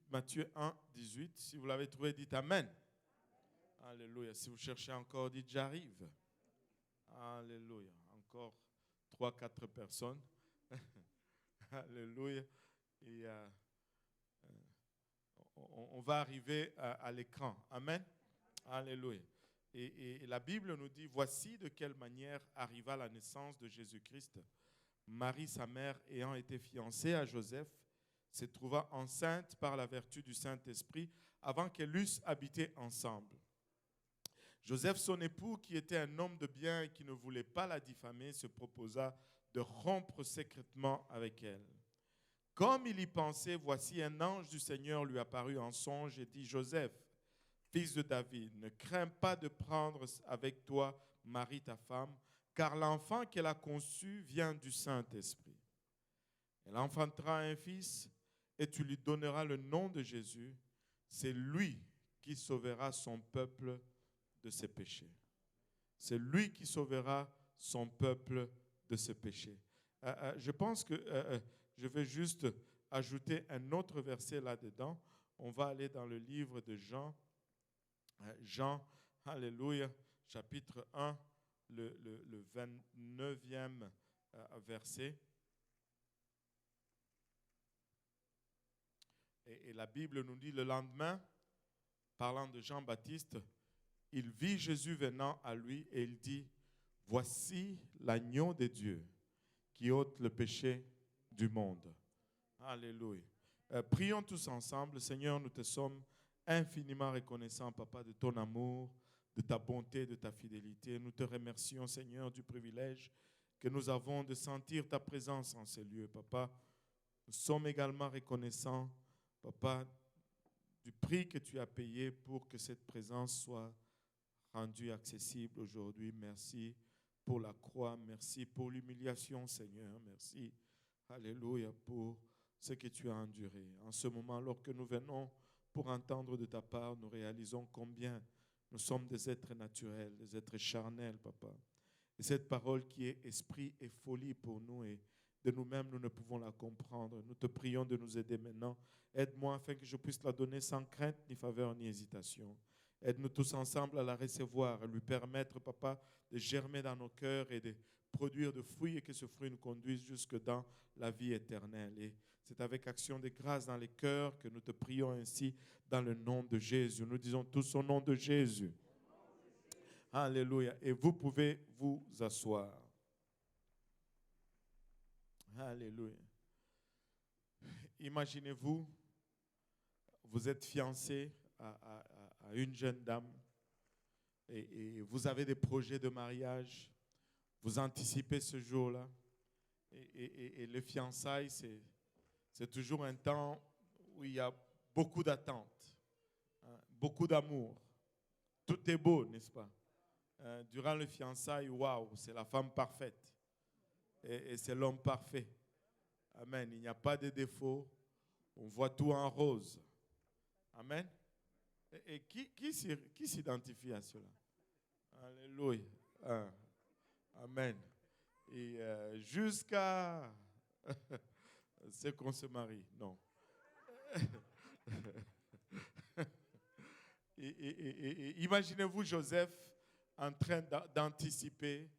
Matthieu 1, 18. Si vous l'avez trouvé, dites Amen. Alléluia. Si vous cherchez encore, dites j'arrive. Alléluia. Encore 3-4 personnes. Alléluia. Et on va arriver à l'écran. Amen. Alléluia. Et la Bible nous dit, voici de quelle manière arriva la naissance de Jésus-Christ. Marie, sa mère, ayant été fiancée à Joseph, se trouva enceinte par la vertu du Saint-Esprit avant qu'elles eussent habité ensemble. Joseph, son époux, qui était un homme de bien et qui ne voulait pas la diffamer, se proposa de rompre secrètement avec elle. Comme il y pensait, voici un ange du Seigneur lui apparut en songe et dit, Joseph, fils de David, ne crains pas de prendre avec toi Marie ta femme, car l'enfant qu'elle a conçu vient du Saint-Esprit. Elle enfantera un fils et tu lui donneras le nom de Jésus. C'est lui qui sauvera son peuple de ses péchés. C'est lui qui sauvera son peuple de ses péchés. Je pense que je vais juste ajouter un autre verset là-dedans. On va aller dans le livre de Jean. Jean, alléluia, chapitre 1, le 29e verset. Et la Bible nous dit le lendemain, parlant de Jean-Baptiste, il vit Jésus venant à lui et il dit, voici l'agneau de Dieu qui ôte le péché du monde. Alléluia. Prions tous ensemble. Seigneur, nous te sommes infiniment reconnaissants, Papa, de ton amour, de ta bonté, de ta fidélité. Nous te remercions, Seigneur, du privilège que nous avons de sentir ta présence en ces lieux, Papa. Nous sommes également reconnaissants, Papa, du prix que tu as payé pour que cette présence soit rendue accessible aujourd'hui. Merci pour la croix, merci pour l'humiliation, Seigneur. Merci, alléluia, pour ce que tu as enduré. En ce moment, alors que nous venons pour entendre de ta part, nous réalisons combien nous sommes des êtres naturels, des êtres charnels, Papa. Et cette parole qui est esprit et folie pour nous, et de nous-mêmes, nous ne pouvons la comprendre. Nous te prions de nous aider maintenant. Aide-moi afin que je puisse la donner sans crainte, ni faveur, ni hésitation. Aide-nous tous ensemble à la recevoir, à lui permettre, Papa, de germer dans nos cœurs et de produire de fruits et que ce fruit nous conduise jusque dans la vie éternelle. Et c'est avec action de grâce dans les cœurs que nous te prions ainsi dans le nom de Jésus. Nous disons tous au nom de Jésus. Alléluia. Et vous pouvez vous asseoir. Alléluia. Imaginez-vous, vous êtes fiancé à une jeune dame et vous avez des projets de mariage. Vous anticipez ce jour-là. Et le fiançailles, c'est toujours un temps où il y a beaucoup d'attentes, hein, beaucoup d'amour. Tout est beau, n'est-ce pas? Durant le fiançailles, waouh, c'est la femme parfaite. Et c'est l'homme parfait. Amen. Il n'y a pas de défaut. On voit tout en rose. Amen. Et qui s'identifie à cela? Alléluia. Amen. Et jusqu'à ce qu'on se marie. Non. Et imaginez-vous Joseph en train d'anticiper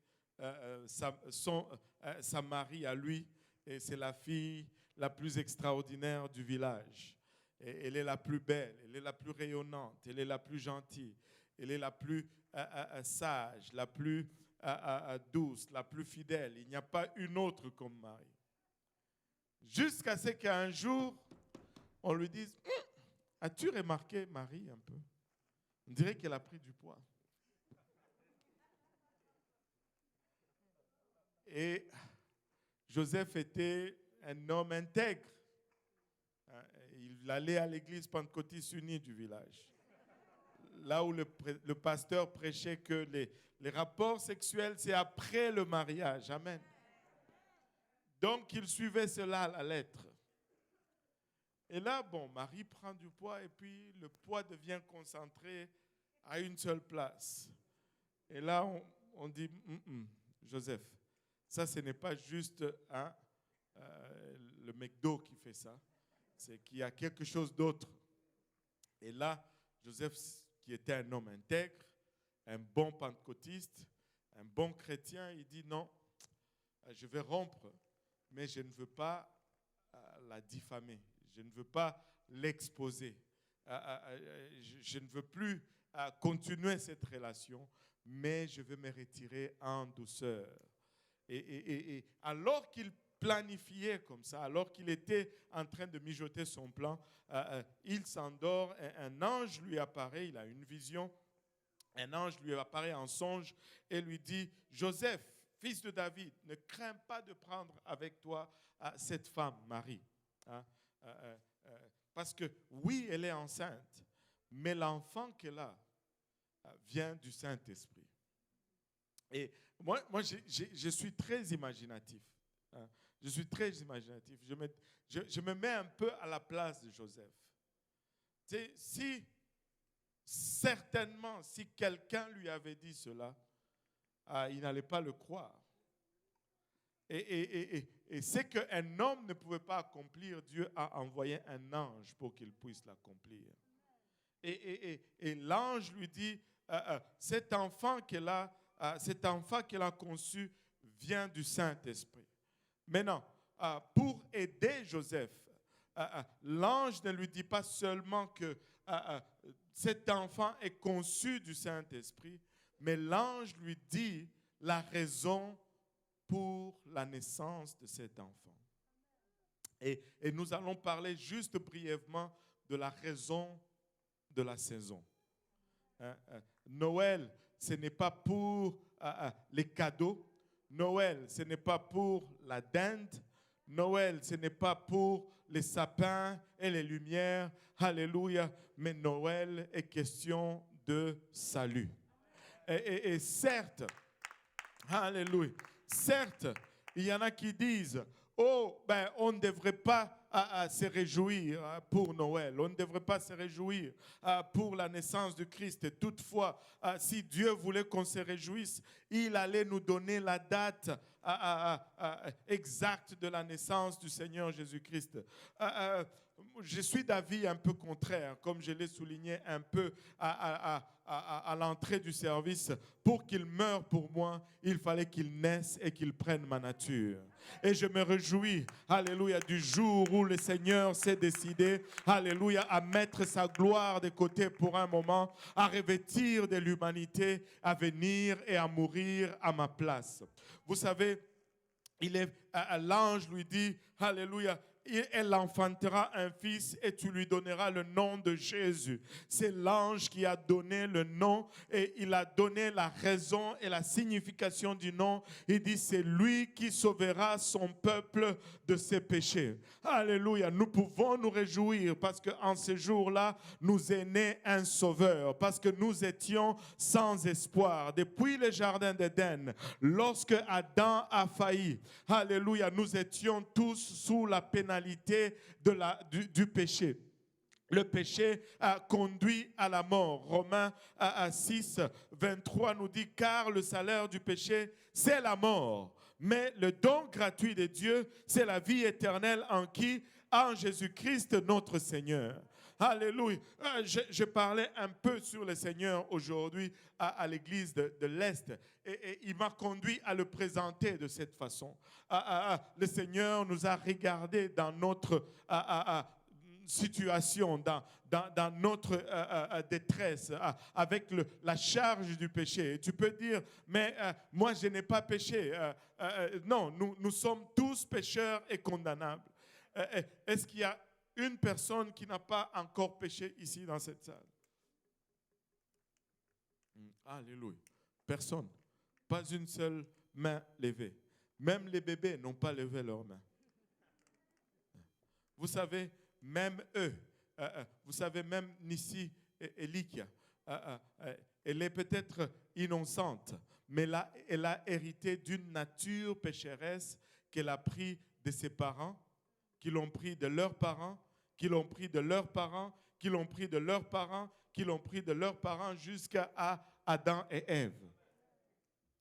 sa Marie à lui. Et c'est la fille la plus extraordinaire du village. Et elle est la plus belle, elle est la plus rayonnante, elle est la plus gentille, elle est la plus sage, la plus douce, la plus fidèle. Il n'y a pas une autre comme Marie. Jusqu'à ce qu'un jour, on lui dise, as-tu remarqué Marie un peu? On dirait qu'elle a pris du poids. Et Joseph était un homme intègre. Il allait à l'église pentecôtiste unie du village. Là où le pasteur prêchait que les rapports sexuels, c'est après le mariage. Amen. Donc, il suivait cela à la lettre. Et là, bon, Marie prend du poids et puis le poids devient concentré à une seule place. Et là, on dit, Joseph, ça, ce n'est pas juste le McDo qui fait ça. c'est qu'il y a quelque chose d'autre. Et là, Joseph, qui était un homme intègre, un bon pentecôtiste, un bon chrétien, il dit non, je vais rompre, mais je ne veux pas la diffamer, je ne veux pas l'exposer, je ne veux plus continuer cette relation, mais je veux me retirer en douceur. Et alors qu'il planifiait comme ça, alors qu'il était en train de mijoter son plan, il s'endort, un ange lui apparaît, il a une vision, un ange lui apparaît en songe et lui dit, Joseph, fils de David, ne crains pas de prendre avec toi cette femme, Marie. Hein, parce que oui, elle est enceinte, mais l'enfant qu'elle a vient du Saint-Esprit. Et moi je suis très imaginatif. Hein. Je suis très imaginatif. Je me mets un peu à la place de Joseph. Certainement, si quelqu'un lui avait dit cela, il n'allait pas le croire. Et c'est qu'un homme ne pouvait pas accomplir, Dieu a envoyé un ange pour qu'il puisse l'accomplir. Et l'ange lui dit, cet enfant qu'elle a conçu vient du Saint-Esprit. Maintenant, pour aider Joseph, l'ange ne lui dit pas seulement que cet enfant est conçu du Saint-Esprit, mais l'ange lui dit la raison pour la naissance de cet enfant. Et nous allons parler juste brièvement de la raison de la saison. Noël, ce n'est pas pour les cadeaux. Noël, ce n'est pas pour la dinde. Noël, ce n'est pas pour les sapins et les lumières. Alléluia. Mais Noël est question de salut. Et certes, alléluia, certes, il y en a qui disent, oh, ben, on ne devrait pas se réjouir pour Noël. On ne devrait pas se réjouir pour la naissance de Christ. Toutefois, si Dieu voulait qu'on se réjouisse, il allait nous donner la date exacte de la naissance du Seigneur Jésus-Christ. Je suis d'avis un peu contraire, comme je l'ai souligné un peu à l'entrée du service. Pour qu'il meure pour moi, il fallait qu'il naisse et qu'il prenne ma nature. Et je me réjouis, alléluia, du jour où le Seigneur s'est décidé, alléluia, à mettre sa gloire de côté pour un moment, à revêtir de l'humanité, à venir et à mourir à ma place. Vous savez, l'ange lui dit, alléluia, elle enfantera un fils et tu lui donneras le nom de Jésus. C'est l'ange qui a donné le nom et il a donné la raison et la signification du nom. Il dit c'est lui qui sauvera son peuple de ses péchés. Alléluia. Nous pouvons nous réjouir parce qu'en ce jour-là, nous est né un sauveur. Parce que nous étions sans espoir. Depuis le jardin d'Éden, lorsque Adam a failli, alléluia, nous étions tous sous la pénalité du péché. Le péché a conduit à la mort. Romains 6, 23 nous dit, car le salaire du péché, c'est la mort. Mais le don gratuit de Dieu, c'est la vie éternelle en Jésus-Christ notre Seigneur. Alléluia. Je parlais un peu sur le Seigneur aujourd'hui à l'église de l'Est et il m'a conduit à le présenter de cette façon. Le Seigneur nous a regardés dans notre situation, dans notre détresse, avec la charge du péché. Et tu peux dire, mais moi je n'ai pas péché. Non, nous sommes tous pécheurs et condamnables. Est-ce qu'il y a une personne qui n'a pas encore péché ici dans cette salle? Alléluia. Personne. Pas une seule main levée. Même les bébés n'ont pas levé leurs mains. Vous savez, même eux, vous savez, même Nissi et Likia, elle est peut-être innocente, mais là, elle a hérité d'une nature pécheresse qu'elle a pris de ses parents, qui l'ont pris de leurs parents, qui l'ont pris de leurs parents, qui l'ont pris de leurs parents, qui l'ont pris de leurs parents jusqu'à Adam et Ève.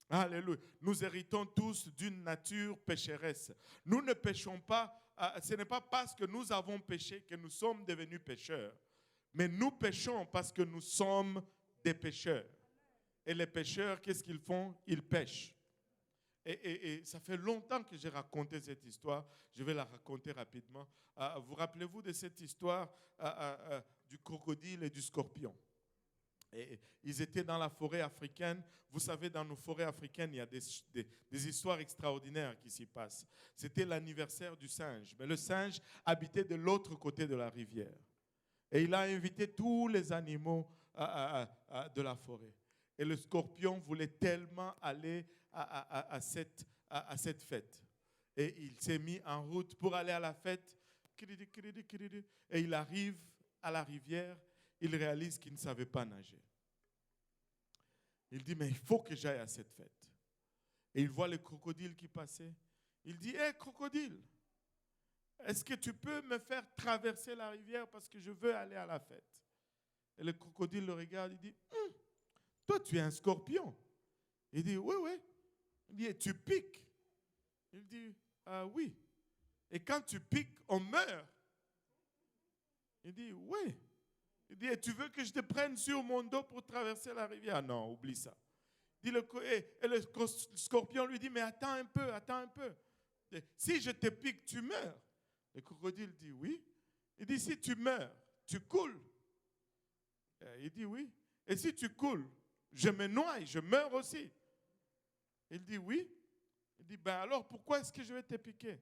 Alléluia. Nous héritons tous d'une nature pécheresse. Nous ne péchons pas ce n'est pas parce que nous avons péché que nous sommes devenus pécheurs. Mais nous péchons parce que nous sommes des pécheurs. Et les pécheurs, qu'est-ce qu'ils font? Ils pêchent. Et ça fait longtemps que j'ai raconté cette histoire. Je vais la raconter rapidement. Vous rappelez-vous de cette histoire du crocodile et du scorpion? Et ils étaient dans la forêt africaine. Vous savez, dans nos forêts africaines, il y a des histoires extraordinaires qui s'y passent. C'était l'anniversaire du singe. Mais le singe habitait de l'autre côté de la rivière. Et il a invité tous les animaux de la forêt. Et le scorpion voulait tellement aller à cette fête. Et il s'est mis en route pour aller à la fête. Et il arrive à la rivière. Il réalise qu'il ne savait pas nager. Il dit, mais il faut que j'aille à cette fête. Et il voit le crocodile qui passait. Il dit, hé, crocodile, est-ce que tu peux me faire traverser la rivière parce que je veux aller à la fête? Et le crocodile le regarde, il dit, toi, tu es un scorpion. Il dit, oui, oui. Il dit, et tu piques? Il dit, oui. Et quand tu piques, on meurt. Il dit, oui. Il dit, et tu veux que je te prenne sur mon dos pour traverser la rivière? Non, oublie ça. Et le scorpion lui dit, mais attends un peu, attends un peu. Si je te pique, tu meurs. Le crocodile dit, oui. Il dit, si tu meurs, tu coules. Il dit, oui. Et si tu coules, je me noie, je meurs aussi. Il dit, oui. Il dit, ben alors pourquoi est-ce que je vais te piquer?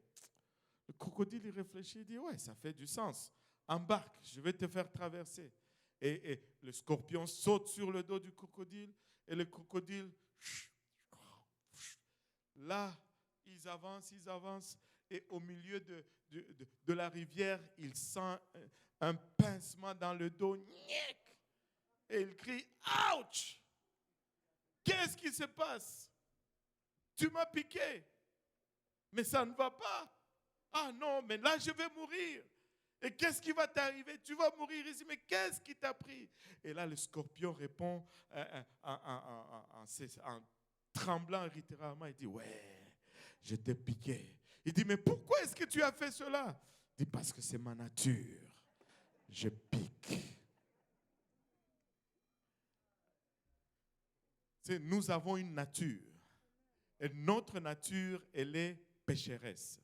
Le crocodile, il réfléchit, il dit, ouais, ça fait du sens. Embarque, je vais te faire traverser. Et le scorpion saute sur le dos du crocodile. Et le crocodile, là, ils avancent. Et au milieu de la rivière, il sent un pincement dans le dos. Et il crie, ouch! Qu'est-ce qui se passe? Tu m'as piqué. Mais ça ne va pas. Ah non, mais là, je vais mourir. Et qu'est-ce qui va t'arriver? Tu vas mourir ici, mais qu'est-ce qui t'a pris? Et là, le scorpion répond en tremblant littéralement. Il dit, ouais, je t'ai piqué. Il dit, mais pourquoi est-ce que tu as fait cela? Il dit, parce que c'est ma nature. Je pique. Nous avons une nature. Et notre nature, elle est pécheresse.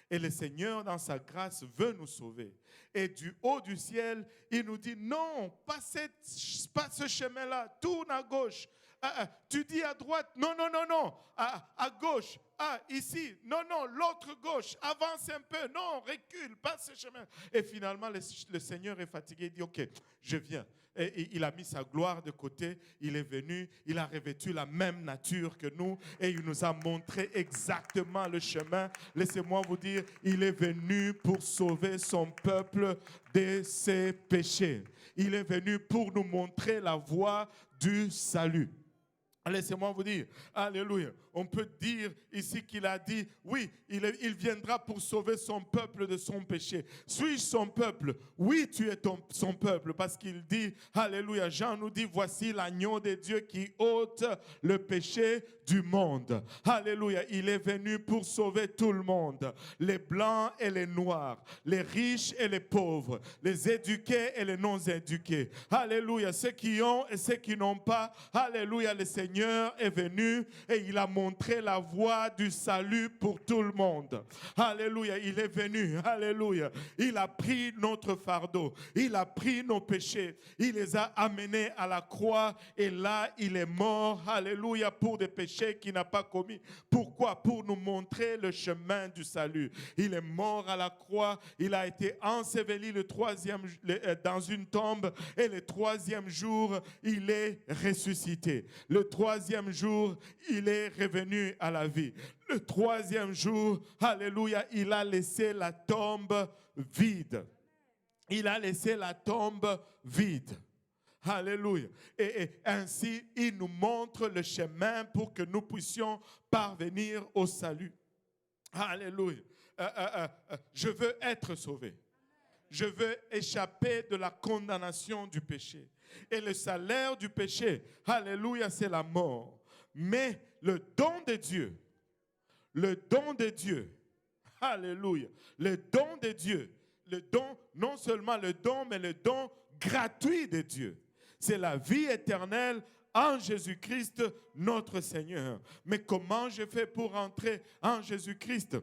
Et le Seigneur, dans sa grâce, veut nous sauver. Et du haut du ciel, il nous dit, non, pas ce chemin-là, tourne à gauche. Tu dis à droite, non, à gauche, ici, non, l'autre gauche, avance un peu, non, recule, passe ce chemin. Et finalement, le Seigneur est fatigué, il dit, ok, je viens. Et il a mis sa gloire de côté, il est venu, il a revêtu la même nature que nous et il nous a montré exactement le chemin. Laissez-moi vous dire, il est venu pour sauver son peuple de ses péchés. Il est venu pour nous montrer la voie du salut. Laissez-moi vous dire, alléluia, on peut dire ici qu'il a dit, oui, il viendra pour sauver son peuple de son péché. Suis-je son peuple? Oui, tu es son peuple, parce qu'il dit, alléluia, Jean nous dit, voici l'agneau de Dieu qui ôte le péché du monde. Alléluia, il est venu pour sauver tout le monde, les blancs et les noirs, les riches et les pauvres, les éduqués et les non-éduqués. Alléluia, ceux qui ont et ceux qui n'ont pas. Alléluia, le Seigneur est venu et il a montré la voie du salut pour tout le monde. Alléluia, il est venu. Alléluia, il a pris notre fardeau, il a pris nos péchés, il les a amenés à la croix et là, il est mort. Alléluia, pour des péchés qu'il n'a pas commis. Pourquoi? Pour nous montrer le chemin du salut. Il est mort à la croix, il a été enseveli dans une tombe et le troisième jour, il est ressuscité. Le troisième jour, il est revenu à la vie. Le troisième jour, alléluia, il a laissé la tombe vide. Il a laissé la tombe vide. Alléluia. Et ainsi, il nous montre le chemin pour que nous puissions parvenir au salut. Alléluia. Je veux être sauvé. Je veux échapper de la condamnation du péché. Et le salaire du péché, alléluia, c'est la mort. Mais le don de Dieu, Alléluia. Le don de Dieu. Le don, non seulement le don, mais le don gratuit de Dieu. C'est la vie éternelle en Jésus-Christ, notre Seigneur. Mais comment je fais pour entrer en Jésus-Christ?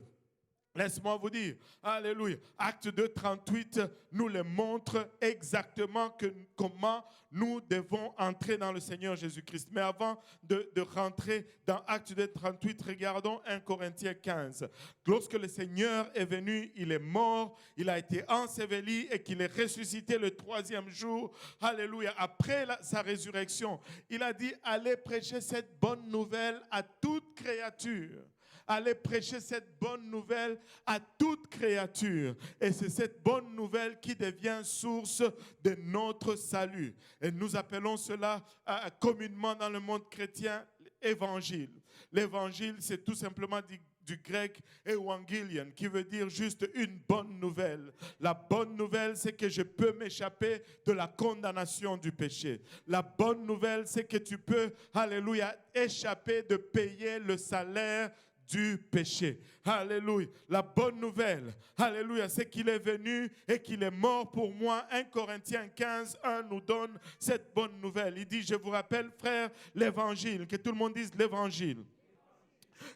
Laisse-moi vous dire, alléluia, Acte 2, 38 nous le montre exactement comment nous devons entrer dans le Seigneur Jésus-Christ. Mais avant de rentrer dans Acte 2, 38, regardons 1 Corinthiens 15. Lorsque le Seigneur est venu, il est mort, il a été enseveli et qu'il est ressuscité le troisième jour, alléluia, après sa résurrection. Il a dit, allez prêcher cette bonne nouvelle à toute créature. Allez prêcher cette bonne nouvelle à toute créature. Et c'est cette bonne nouvelle qui devient source de notre salut. Et nous appelons cela communément dans le monde chrétien évangile. L'évangile, c'est tout simplement du grec evangelion, qui veut dire juste une bonne nouvelle. La bonne nouvelle, c'est que je peux m'échapper de la condamnation du péché. La bonne nouvelle, c'est que tu peux, alléluia, échapper de payer le salaire du péché. Alléluia. La bonne nouvelle, alléluia, c'est qu'il est venu et qu'il est mort pour moi. 1 Corinthiens 15, 1 nous donne cette bonne nouvelle. Il dit, je vous rappelle, frères, l'évangile. Que tout le monde dise l'évangile.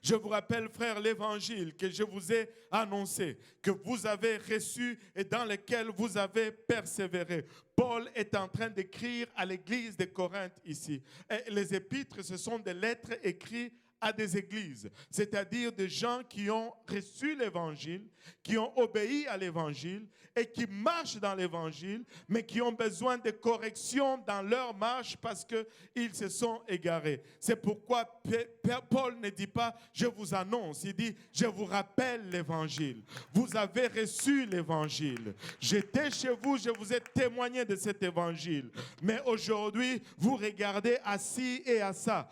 Je vous rappelle, frères, l'évangile que je vous ai annoncé, que vous avez reçu et dans lequel vous avez persévéré. Paul est en train d'écrire à l'église de Corinthe ici. Et les épîtres, ce sont des lettres écrites à des églises, c'est-à-dire des gens qui ont reçu l'évangile, qui ont obéi à l'évangile et qui marchent dans l'évangile, mais qui ont besoin de correction dans leur marche parce qu'ils se sont égarés. C'est pourquoi Paul ne dit pas « je vous annonce », il dit « je vous rappelle l'évangile ». Vous avez reçu l'évangile. J'étais chez vous, je vous ai témoigné de cet évangile. Mais aujourd'hui, vous regardez à ci et à ça.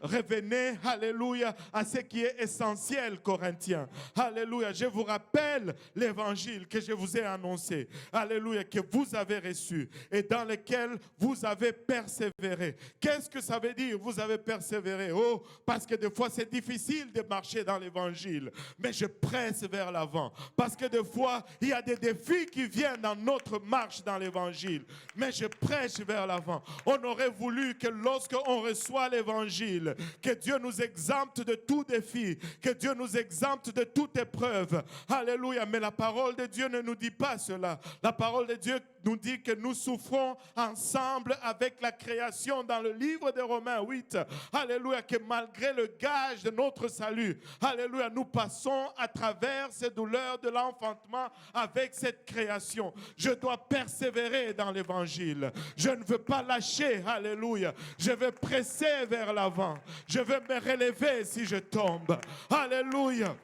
Revenez, alléluia, à ce qui est essentiel, Corinthiens. Alléluia, je vous rappelle l'évangile que je vous ai annoncé. Alléluia, que vous avez reçu et dans lequel vous avez persévéré. Qu'est-ce que ça veut dire, vous avez persévéré? Oh, parce que des fois, c'est difficile de marcher dans l'évangile. Mais je presse vers l'avant. Parce que des fois, il y a des défis qui viennent dans notre marche dans l'évangile. Mais je prêche vers l'avant. On aurait voulu que lorsqu'on reçoit l'évangile, que Dieu nous exempte de tout défi, que Dieu nous exempte de toute épreuve. Alléluia. Mais la parole de Dieu ne nous dit pas cela. La parole de Dieu nous dit que nous souffrons ensemble avec la création dans le livre de Romains 8. Alléluia. Que malgré le gage de notre salut, alléluia, nous passons à travers ces douleurs de l'enfantement avec cette création. Je dois persévérer dans l'évangile. Je ne veux pas lâcher. Alléluia. Je vais presser vers l'avant. Je vais me relever si je tombe. Alléluia.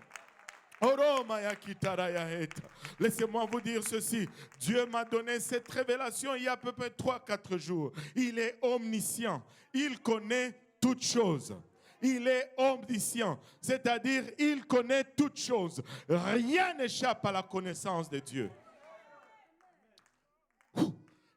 Laissez-moi vous dire ceci. Dieu m'a donné cette révélation il y a à peu près 3-4 jours. Il est omniscient. Il connaît toutes choses. Il est omniscient. C'est-à-dire, il connaît toutes choses. Rien n'échappe à la connaissance de Dieu.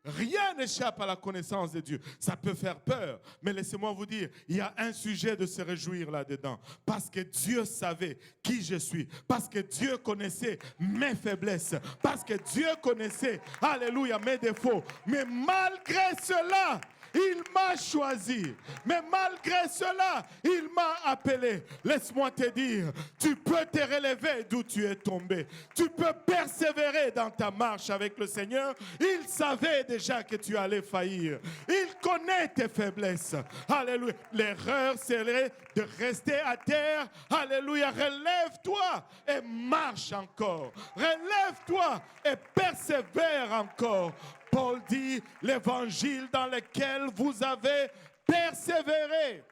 Rien n'échappe à la connaissance de Dieu. Ça peut faire peur, mais laissez-moi vous dire, il y a un sujet de se réjouir là-dedans. Parce que Dieu savait qui je suis. Parce que Dieu connaissait mes faiblesses. Parce que Dieu connaissait, alléluia, mes défauts. Mais malgré cela, il m'a choisi. Mais malgré cela, il m'a appelé. Laisse-moi te dire, tu peux te relever d'où tu es tombé. Tu peux persévérer dans ta marche avec le Seigneur. Il savait déjà que tu allais faillir. Il connaît tes faiblesses. Alléluia. L'erreur serait de rester à terre. Alléluia. Relève-toi et marche encore. Relève-toi et persévère encore. Paul dit l'évangile dans lequel vous avez persévéré.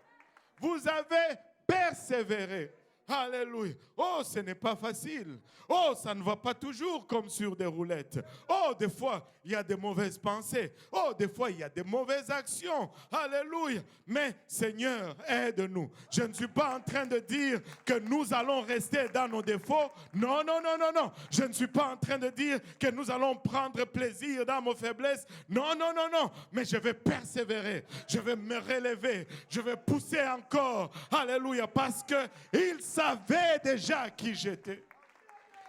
Vous avez persévéré. Alléluia. Oh, ce n'est pas facile. Oh, ça ne va pas toujours comme sur des roulettes. Oh, des fois, il y a des mauvaises pensées. Oh, des fois, il y a des mauvaises actions. Alléluia. Mais Seigneur, aide-nous. Je ne suis pas en train de dire que nous allons rester dans nos défauts. Non, non, non, non, non. Je ne suis pas en train de dire que nous allons prendre plaisir dans nos faiblesses. Non, non, non, non. Mais je vais persévérer. Je vais me relever. Je vais pousser encore. Alléluia. Parce qu'il savait déjà qui j'étais.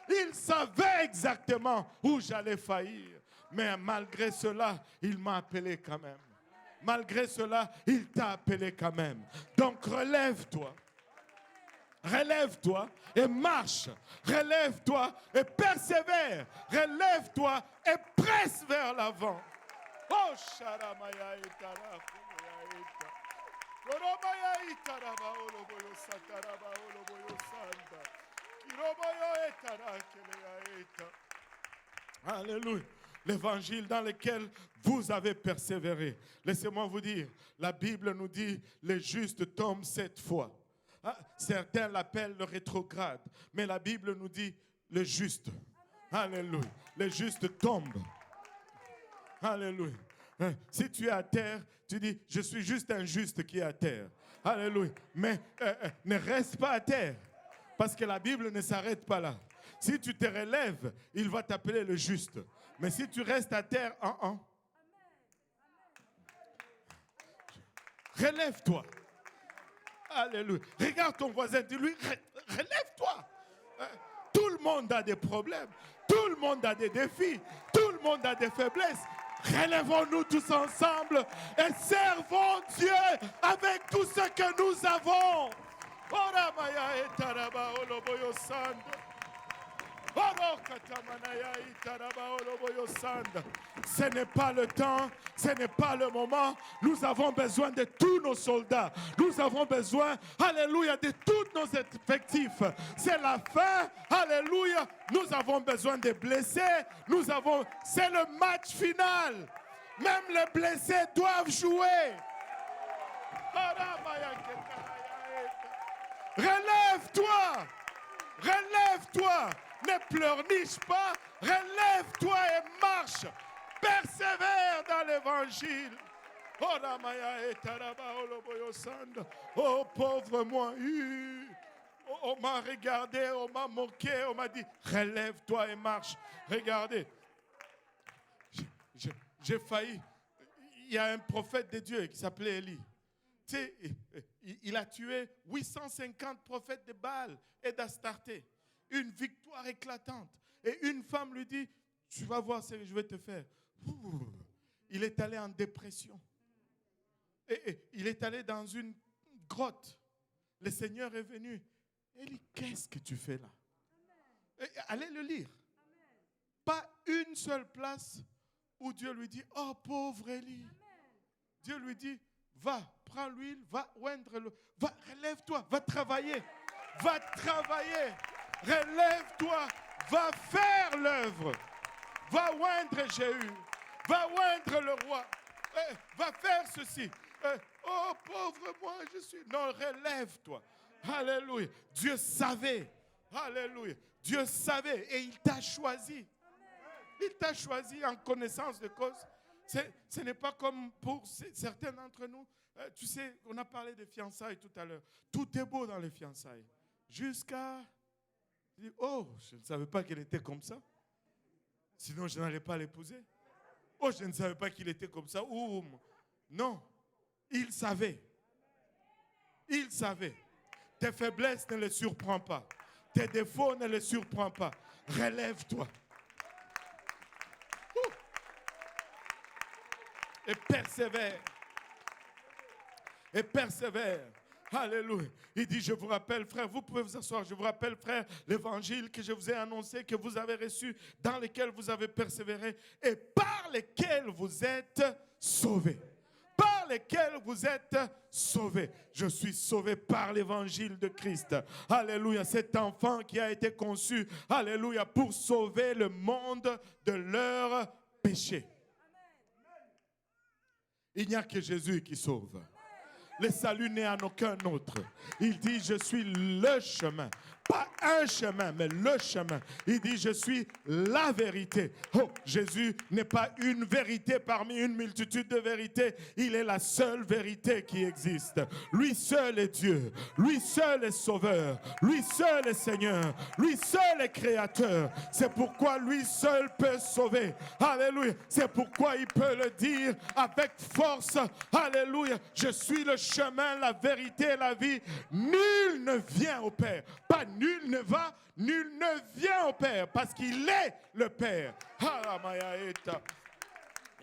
Il savait exactement où j'allais faillir. Mais malgré cela, il m'a appelé quand même. Malgré cela, il t'a appelé quand même. Donc relève-toi. Relève-toi et marche. Relève-toi et persévère. Relève-toi et presse vers l'avant. Oh, Sharamaya Itara, Goromaya Itaraba, Oloboyo Sataraba, Oloboyo Santa. Kiroboyo Etara, Kelea Eta. Alléluia. L'évangile dans lequel vous avez persévéré. Laissez-moi vous dire, la Bible nous dit, les justes tombent 7 fois. Ah, certains l'appellent le rétrograde, mais la Bible nous dit le juste. Alléluia. Les justes tombent. Alléluia. Si tu es à terre, tu dis, je suis juste un juste qui est à terre. Alléluia. Mais ne reste pas à terre, parce que la Bible ne s'arrête pas là. Si tu te relèves, il va t'appeler le juste. Mais si tu restes à terre, relève-toi. Alléluia. Regarde ton voisin, dis-lui, relève-toi. Tout le monde a des problèmes. Tout le monde a des défis. Tout le monde a des faiblesses. Relèvons-nous tous ensemble et servons Dieu avec tout ce que nous avons. Ce n'est pas le temps, ce n'est pas le moment. Nous avons besoin de tous nos soldats. Nous avons besoin, alléluia, de tous nos effectifs. C'est la fin, alléluia. Nous avons besoin des blessés. C'est le match final. Même les blessés doivent jouer. Relève-toi. Relève-toi. Ne pleurniche pas, relève-toi et marche. Persévère dans l'évangile. Oh pauvre moi. On m'a regardé, on m'a moqué, on m'a dit, relève-toi et marche. Regardez, j'ai failli. Il y a un prophète de Dieu qui s'appelait Élie. Tu sais, il a tué 850 prophètes de Baal et d'Astarté. Une victoire éclatante. Et une femme lui dit, tu vas voir ce que je vais te faire. Il est allé en dépression. Et il est allé dans une grotte. Le Seigneur est venu. Il dit, qu'est-ce que tu fais là? Et allez le lire. Pas une seule place où Dieu lui dit, oh pauvre Élie. Dieu lui dit, va, prends l'huile, va oindre le... Va, relève-toi, va travailler. Va travailler. Relève-toi, va faire l'œuvre. Va oindre Jéhu. Va oindre le roi. Va faire ceci. Oh, pauvre moi, je suis... Non, relève-toi. Alléluia. Dieu savait. Alléluia. Dieu savait et il t'a choisi. Il t'a choisi en connaissance de cause. Ce n'est pas comme pour certains d'entre nous. Tu sais, on a parlé des fiançailles tout à l'heure. Tout est beau dans les fiançailles. Jusqu'à... Oh, je ne savais pas qu'elle était comme ça. Sinon, je n'allais pas l'épouser. Oh, je ne savais pas qu'il était comme ça. Oh, non, il savait. Il savait. Tes faiblesses ne les surprend pas. Tes défauts ne les surprend pas. Relève-toi. Et persévère. Et persévère. Alléluia. Il dit, je vous rappelle, frère, vous pouvez vous asseoir. Je vous rappelle, frère, l'évangile que je vous ai annoncé, que vous avez reçu, dans lequel vous avez persévéré et par lequel vous êtes sauvés. Par lesquels vous êtes sauvés. Je suis sauvé par l'évangile de Christ. Alléluia. Cet enfant qui a été conçu, alléluia, pour sauver le monde de leurs péchés. Il n'y a que Jésus qui sauve. Le salut n'est en aucun autre. Il dit, je suis le chemin. Pas un chemin, mais le chemin. Il dit, je suis la vérité. Oh, Jésus n'est pas une vérité parmi une multitude de vérités. Il est la seule vérité qui existe. Lui seul est Dieu. Lui seul est sauveur. Lui seul est Seigneur. Lui seul est créateur. C'est pourquoi lui seul peut sauver. Alléluia. C'est pourquoi il peut le dire avec force. Alléluia. Je suis le chemin, la vérité et la vie. Nul ne vient au Père. Pas Nul ne va, nul ne vient au Père, parce qu'il est le Père.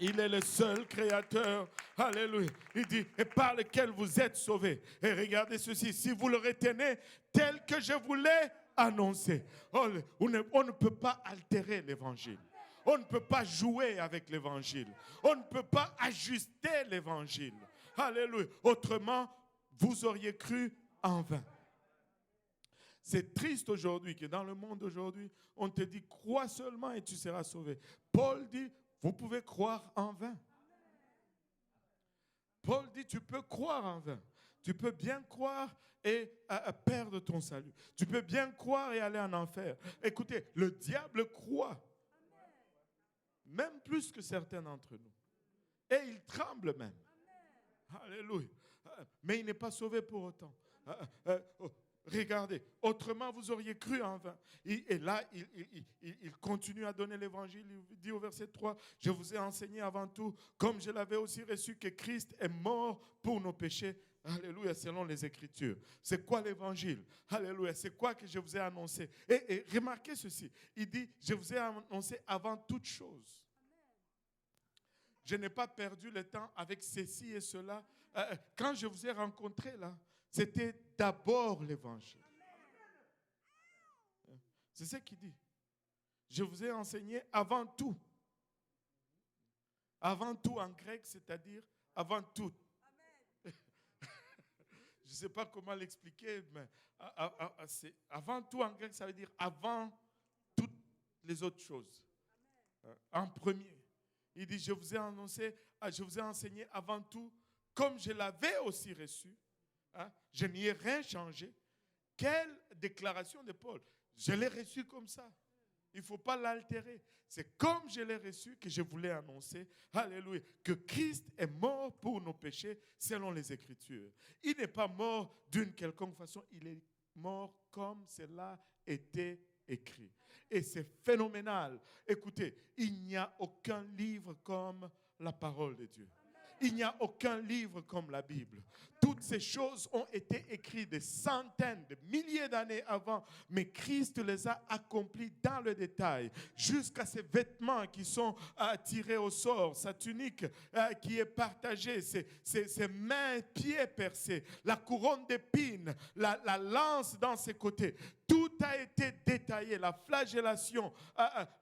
Il est le seul créateur. Alléluia. Il dit, et par lequel vous êtes sauvés. Et regardez ceci, si vous le retenez tel que je vous l'ai annoncé. On ne peut pas altérer l'évangile. On ne peut pas jouer avec l'évangile. On ne peut pas ajuster l'évangile. Alléluia. Autrement, vous auriez cru en vain. C'est triste aujourd'hui que dans le monde aujourd'hui, on te dit, crois seulement et tu seras sauvé. Paul dit, vous pouvez croire en vain. Paul dit, tu peux croire en vain. Tu peux bien croire et perdre ton salut. Tu peux bien croire et aller en enfer. Écoutez, le diable croit. Même plus que certains d'entre nous. Et il tremble même. Alléluia. Mais il n'est pas sauvé pour autant. Regardez, autrement vous auriez cru en vain. Et là, il continue à donner l'évangile. Il dit au verset 3, je vous ai enseigné avant tout, comme je l'avais aussi reçu, que Christ est mort pour nos péchés. Alléluia, selon les Écritures. C'est quoi l'évangile? Alléluia, c'est quoi que je vous ai annoncé? Et remarquez ceci, il dit, je vous ai annoncé avant toute chose. Je n'ai pas perdu le temps avec ceci et cela. Quand je vous ai rencontré là, c'était d'abord l'évangile. C'est ce qu'il dit. Je vous ai enseigné avant tout. Avant tout en grec, c'est-à-dire avant tout. Je ne sais pas comment l'expliquer, mais avant tout en grec, ça veut dire avant toutes les autres choses. En premier. Il dit, je vous ai annoncé, je vous ai enseigné avant tout, comme je l'avais aussi reçu. Je n'y ai rien changé. Quelle déclaration de Paul. Je l'ai reçu comme ça. Il ne faut pas l'altérer. C'est comme je l'ai reçu que je voulais annoncer, alléluia, que Christ est mort pour nos péchés selon les Écritures. Il n'est pas mort d'une quelconque façon, il est mort comme cela était écrit. Et c'est phénoménal. Écoutez, il n'y a aucun livre comme la parole de Dieu. Il n'y a aucun livre comme la Bible. Toutes ces choses ont été écrites des centaines, de milliers d'années avant, mais Christ les a accomplies dans le détail, jusqu'à ses vêtements qui sont tirés au sort, sa tunique qui est partagée, ses mains, pieds percés, la couronne d'épines, la lance dans ses côtés. Tout a été détaillé, la flagellation,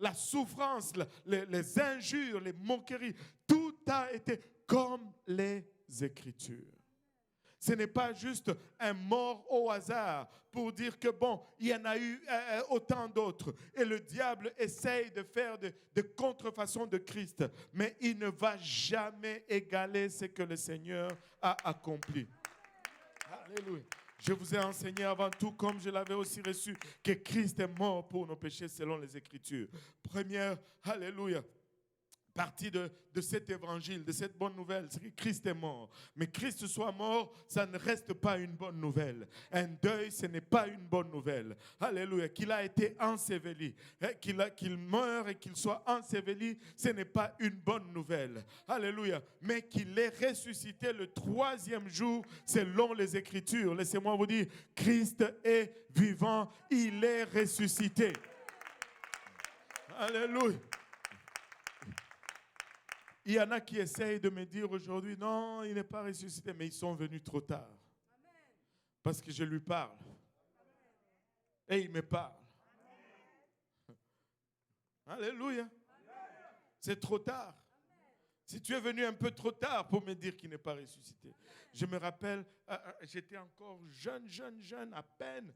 la souffrance, les injures, les moqueries, tout a été comme les Écritures. Ce n'est pas juste un mort au hasard pour dire que bon, il y en a eu autant d'autres. Et le diable essaye de faire de contrefaçons de Christ. Mais il ne va jamais égaler ce que le Seigneur a accompli. Alléluia. Je vous ai enseigné avant tout, comme je l'avais aussi reçu, que Christ est mort pour nos péchés selon les Écritures. Première, alléluia, partie de cet évangile, de cette bonne nouvelle, c'est que Christ est mort. Mais Christ soit mort, ça ne reste pas une bonne nouvelle. Un deuil, ce n'est pas une bonne nouvelle. Alléluia. Qu'il a été enseveli, qu'il meure et qu'il soit enseveli, ce n'est pas une bonne nouvelle. Alléluia. Mais qu'il est ressuscité le 3e jour, selon les Écritures. Laissez-moi vous dire, Christ est vivant, il est ressuscité. Alléluia. Il y en a qui essayent de me dire aujourd'hui, non, il n'est pas ressuscité, mais ils sont venus trop tard. Parce que je lui parle. Et il me parle. Alléluia. C'est trop tard. Si tu es venu un peu trop tard pour me dire qu'il n'est pas ressuscité. Je me rappelle, j'étais encore jeune, à peine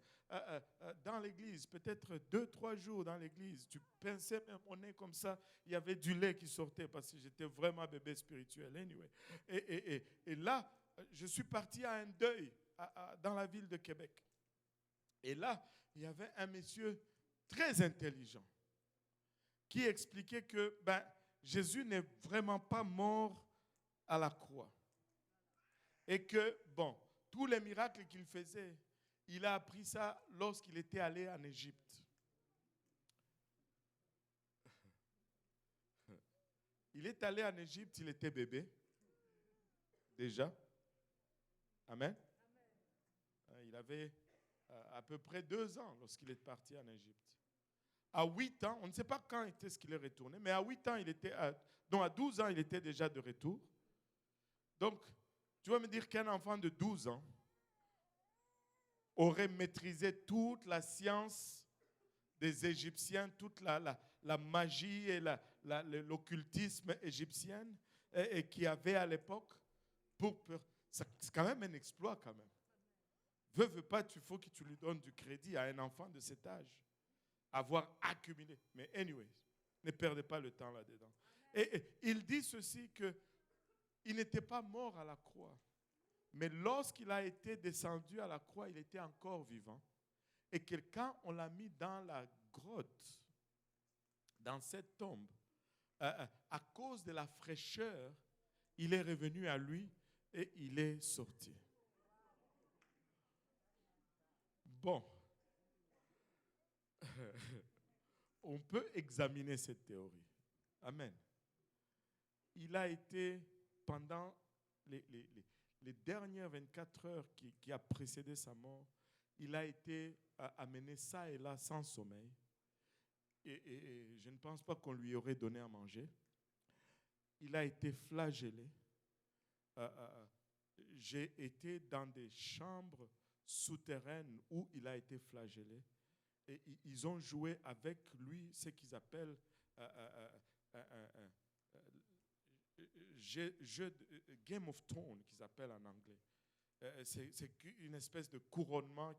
dans l'église, peut-être 2-3 jours dans l'église. Tu pensais même, on est comme ça, il y avait du lait qui sortait parce que j'étais vraiment bébé spirituel. Anyway. Et là, je suis parti à un deuil dans la ville de Québec. Et là, il y avait un monsieur très intelligent qui expliquait que Jésus n'est vraiment pas mort à la croix. Et que, bon, tous les miracles qu'il faisait, il a appris ça lorsqu'il était allé en Égypte. Il est allé en Égypte, il était bébé. Déjà. Amen. Il avait à peu près 2 ans lorsqu'il est parti en Égypte. À 8 ans, on ne sait pas quand est-ce qu'il est retourné, mais à 8 ans, à 12 ans, il était déjà de retour. Donc, tu vas me dire qu'un enfant de 12 ans aurait maîtrisé toute la science des Égyptiens, toute la magie et l'occultisme égyptien et qu'il y avait à l'époque. C'est quand même un exploit quand même. Veux pas, il faut que tu lui donnes du crédit à un enfant de cet âge. Avoir accumulé. Mais anyway, ne perdez pas le temps là-dedans. Et il dit ceci, qu'il n'était pas mort à la croix. Mais lorsqu'il a été descendu à la croix, il était encore vivant. Et quelqu'un, on l'a mis dans la grotte, dans cette tombe. À cause de la fraîcheur, il est revenu à lui et il est sorti. Bon. On peut examiner cette théorie. Amen. Il a été, pendant les dernières 24 heures qui a précédé sa mort, il a été amené ça et là sans sommeil. Et je ne pense pas qu'on lui aurait donné à manger. Il a été flagellé. J'ai été dans des chambres souterraines où il a été flagellé. Et ils ont joué avec lui ce qu'ils appellent Game of Thrones, qu'ils appellent en anglais. C'est une espèce de couronnement.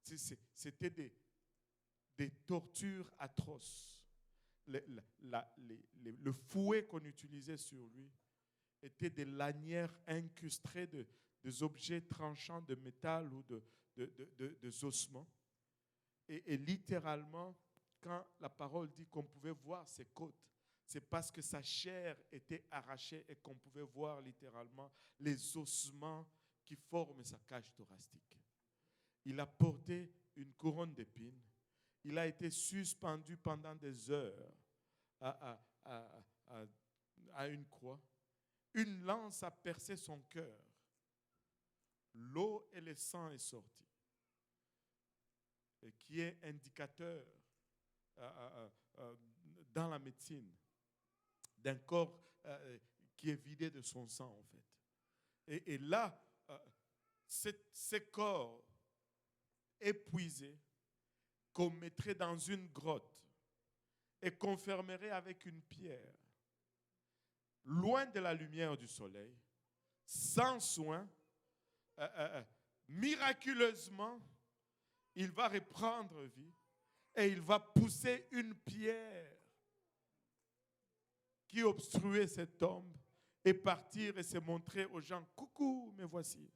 C'était des tortures atroces. Le fouet qu'on utilisait sur lui était des lanières incrustées des objets tranchants de métal ou de ossements. Et littéralement, quand la parole dit qu'on pouvait voir ses côtes, c'est parce que sa chair était arrachée et qu'on pouvait voir littéralement les ossements qui forment sa cage thoracique. Il a porté une couronne d'épines. Il a été suspendu pendant des heures à une croix. Une lance a percé son cœur. L'eau et le sang est sorti. Qui est indicateur dans la médecine d'un corps qui est vidé de son sang, en fait. Et là, ce corps épuisé qu'on mettrait dans une grotte et qu'on fermerait avec une pierre, loin de la lumière du soleil, sans soin, miraculeusement, il va reprendre vie et il va pousser une pierre qui obstruait cette tombe et partir et se montrer aux gens, coucou, me voici.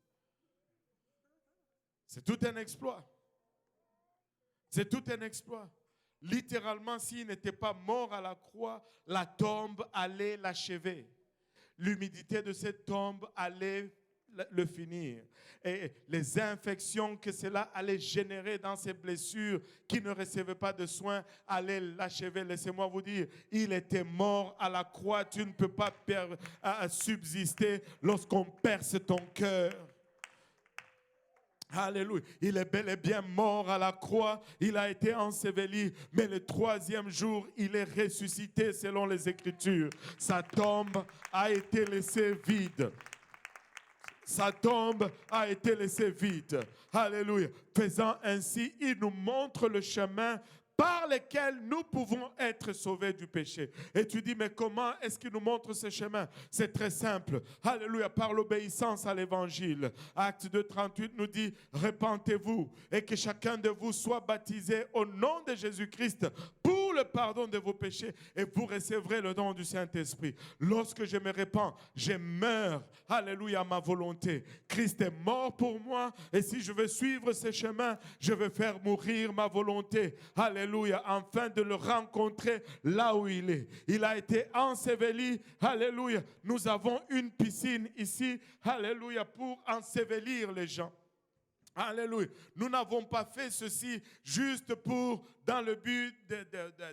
C'est tout un exploit. C'est tout un exploit. Littéralement, s'il n'était pas mort à la croix, la tombe allait l'achever. L'humidité de cette tombe allait le finir. Et les infections que cela allait générer dans ses blessures qui ne recevaient pas de soins allaient l'achever. Laissez-moi vous dire, il était mort à la croix. Tu ne peux pas subsister lorsqu'on perce ton cœur. Alléluia. Il est bel et bien mort à la croix. Il a été enseveli. Mais le 3e jour, il est ressuscité selon les Écritures. Sa tombe a été laissée vide. Sa tombe a été laissée vide. Alléluia. Faisant ainsi, il nous montre le chemin par lequel nous pouvons être sauvés du péché. Et tu dis, mais comment est-ce qu'il nous montre ce chemin? C'est très simple. Alléluia, par l'obéissance à l'évangile. Acte 2:38 nous dit, repentez-vous et que chacun de vous soit baptisé au nom de Jésus-Christ pour le pardon de vos péchés et vous recevrez le don du Saint-Esprit. Lorsque je me répands, je meurs, alléluia, à ma volonté. Christ est mort pour moi et si je veux suivre ce chemin, je vais faire mourir ma volonté. Alléluia, afin de le rencontrer là où il est. Il a été enseveli, alléluia. Nous avons une piscine ici, alléluia, pour ensevelir les gens. Alléluia. Nous n'avons pas fait ceci juste dans le but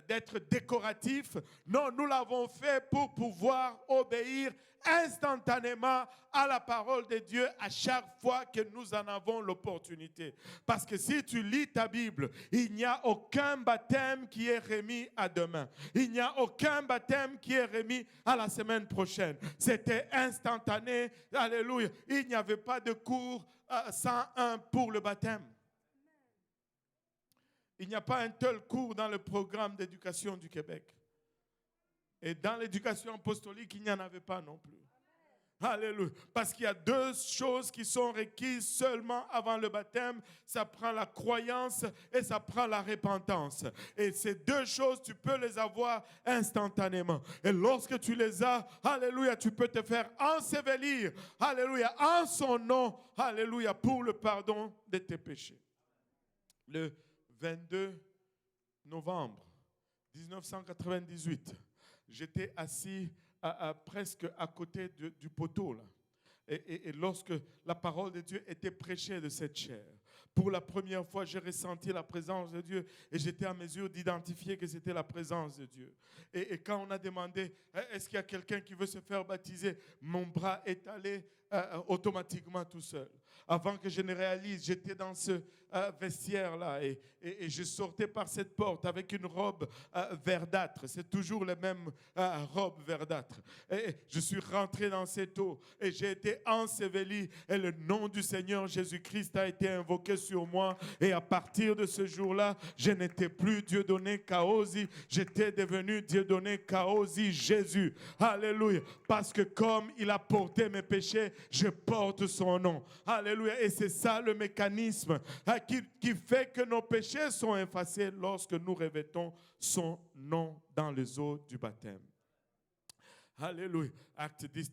d'être décoratif. Non, nous l'avons fait pour pouvoir obéir instantanément à la parole de Dieu à chaque fois que nous en avons l'opportunité. Parce que si tu lis ta Bible, il n'y a aucun baptême qui est remis à demain. Il n'y a aucun baptême qui est remis à la semaine prochaine. C'était instantané. Alléluia. Il n'y avait pas de cours 101 pour le baptême. Il n'y a pas un tel cours dans le programme d'éducation du Québec. Et dans l'éducation apostolique, il n'y en avait pas non plus. Alléluia. Parce qu'il y a deux choses qui sont requises seulement avant le baptême. Ça prend la croyance et ça prend la repentance. Et ces deux choses, tu peux les avoir instantanément. Et lorsque tu les as, alléluia, tu peux te faire ensevelir, alléluia, en son nom, alléluia, pour le pardon de tes péchés. Le 22 novembre 1998, j'étais assis presque à côté du poteau, là. Et lorsque la parole de Dieu était prêchée de cette chair, pour la première fois, j'ai ressenti la présence de Dieu et j'étais en mesure d'identifier que c'était la présence de Dieu. Et quand on a demandé, est-ce qu'il y a quelqu'un qui veut se faire baptiser, mon bras est allé automatiquement tout seul. Avant que je ne réalise, j'étais dans ce vestiaire-là et je sortais par cette porte avec une robe verdâtre. C'est toujours la même robe verdâtre. Et je suis rentré dans cette eau et j'ai été enseveli et le nom du Seigneur Jésus-Christ a été invoqué sur moi. Et à partir de ce jour-là, je n'étais plus Dieudonné Kaosi, j'étais devenu Dieudonné Kaosi Jésus. Alléluia. Parce que comme il a porté mes péchés, je porte son nom. Alléluia. Et c'est ça le mécanisme qui fait que nos péchés sont effacés lorsque nous revêtons son nom dans les eaux du baptême. Alléluia. Acte 10,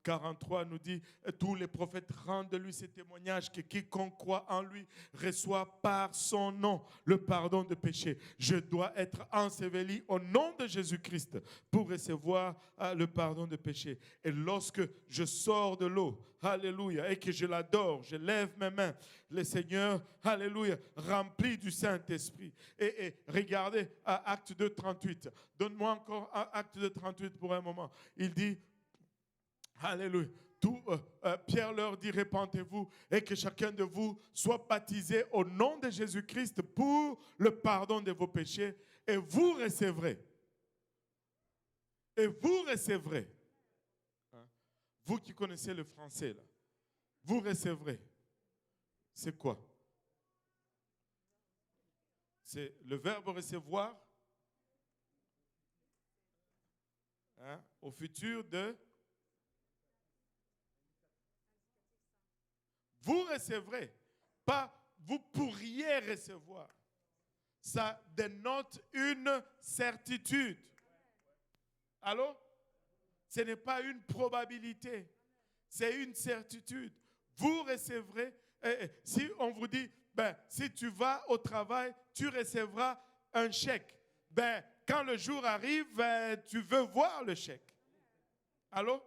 43 nous dit, tous les prophètes rendent de lui ces témoignages que quiconque croit en lui reçoit par son nom le pardon de péché. Je dois être enseveli au nom de Jésus-Christ pour recevoir le pardon de péché. Et lorsque je sors de l'eau, alléluia, et que je l'adore, je lève mes mains, le Seigneur, alléluia, rempli du Saint-Esprit. Et regardez Acte 2, 38. Donne-moi encore Acte 2, 38 pour un moment. Il dit, alléluia. Pierre leur dit, répentez-vous et que chacun de vous soit baptisé au nom de Jésus-Christ pour le pardon de vos péchés et vous recevrez. Et vous recevrez. Hein? Vous qui connaissez le français, là, vous recevrez. C'est quoi? C'est le verbe recevoir, hein, au futur de... Vous recevrez, pas vous pourriez recevoir. Ça dénote une certitude. Allô? Ce n'est pas une probabilité, c'est une certitude. Vous recevrez, si on vous dit, si tu vas au travail, tu recevras un chèque. Quand le jour arrive, tu veux voir le chèque. Allô?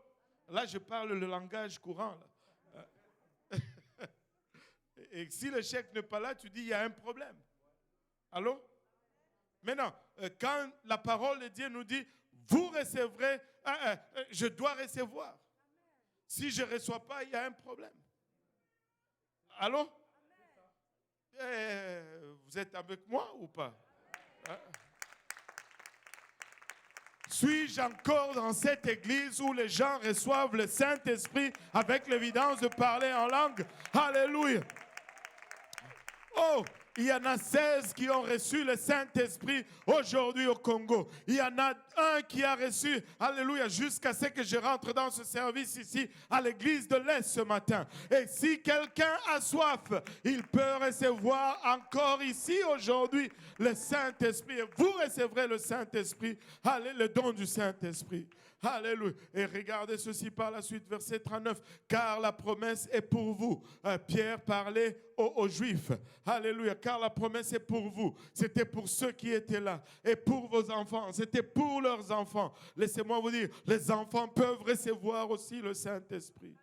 Là, je parle le langage courant, là. Et si le chèque n'est pas là, tu dis il y a un problème. Allô? Maintenant, quand la parole de Dieu nous dit, vous recevrez, je dois recevoir. Si je ne reçois pas, il y a un problème. Allô? Vous êtes avec moi ou pas? Suis-je encore dans cette église où les gens reçoivent le Saint-Esprit avec l'évidence de parler en langue? Alléluia! Oh, il y en a 16 qui ont reçu le Saint-Esprit aujourd'hui au Congo. Il y en a un qui a reçu, alléluia, jusqu'à ce que je rentre dans ce service ici à l'église de l'Est ce matin. Et si quelqu'un a soif, il peut recevoir encore ici aujourd'hui le Saint-Esprit. Et vous recevrez le Saint-Esprit, le don du Saint-Esprit. Alléluia. Et regardez ceci par la suite, verset 39. Car la promesse est pour vous. Pierre parlait aux Juifs. Alléluia. Car la promesse est pour vous. C'était pour ceux qui étaient là. Et pour vos enfants. C'était pour leurs enfants. Laissez-moi vous dire, les enfants peuvent recevoir aussi le Saint-Esprit.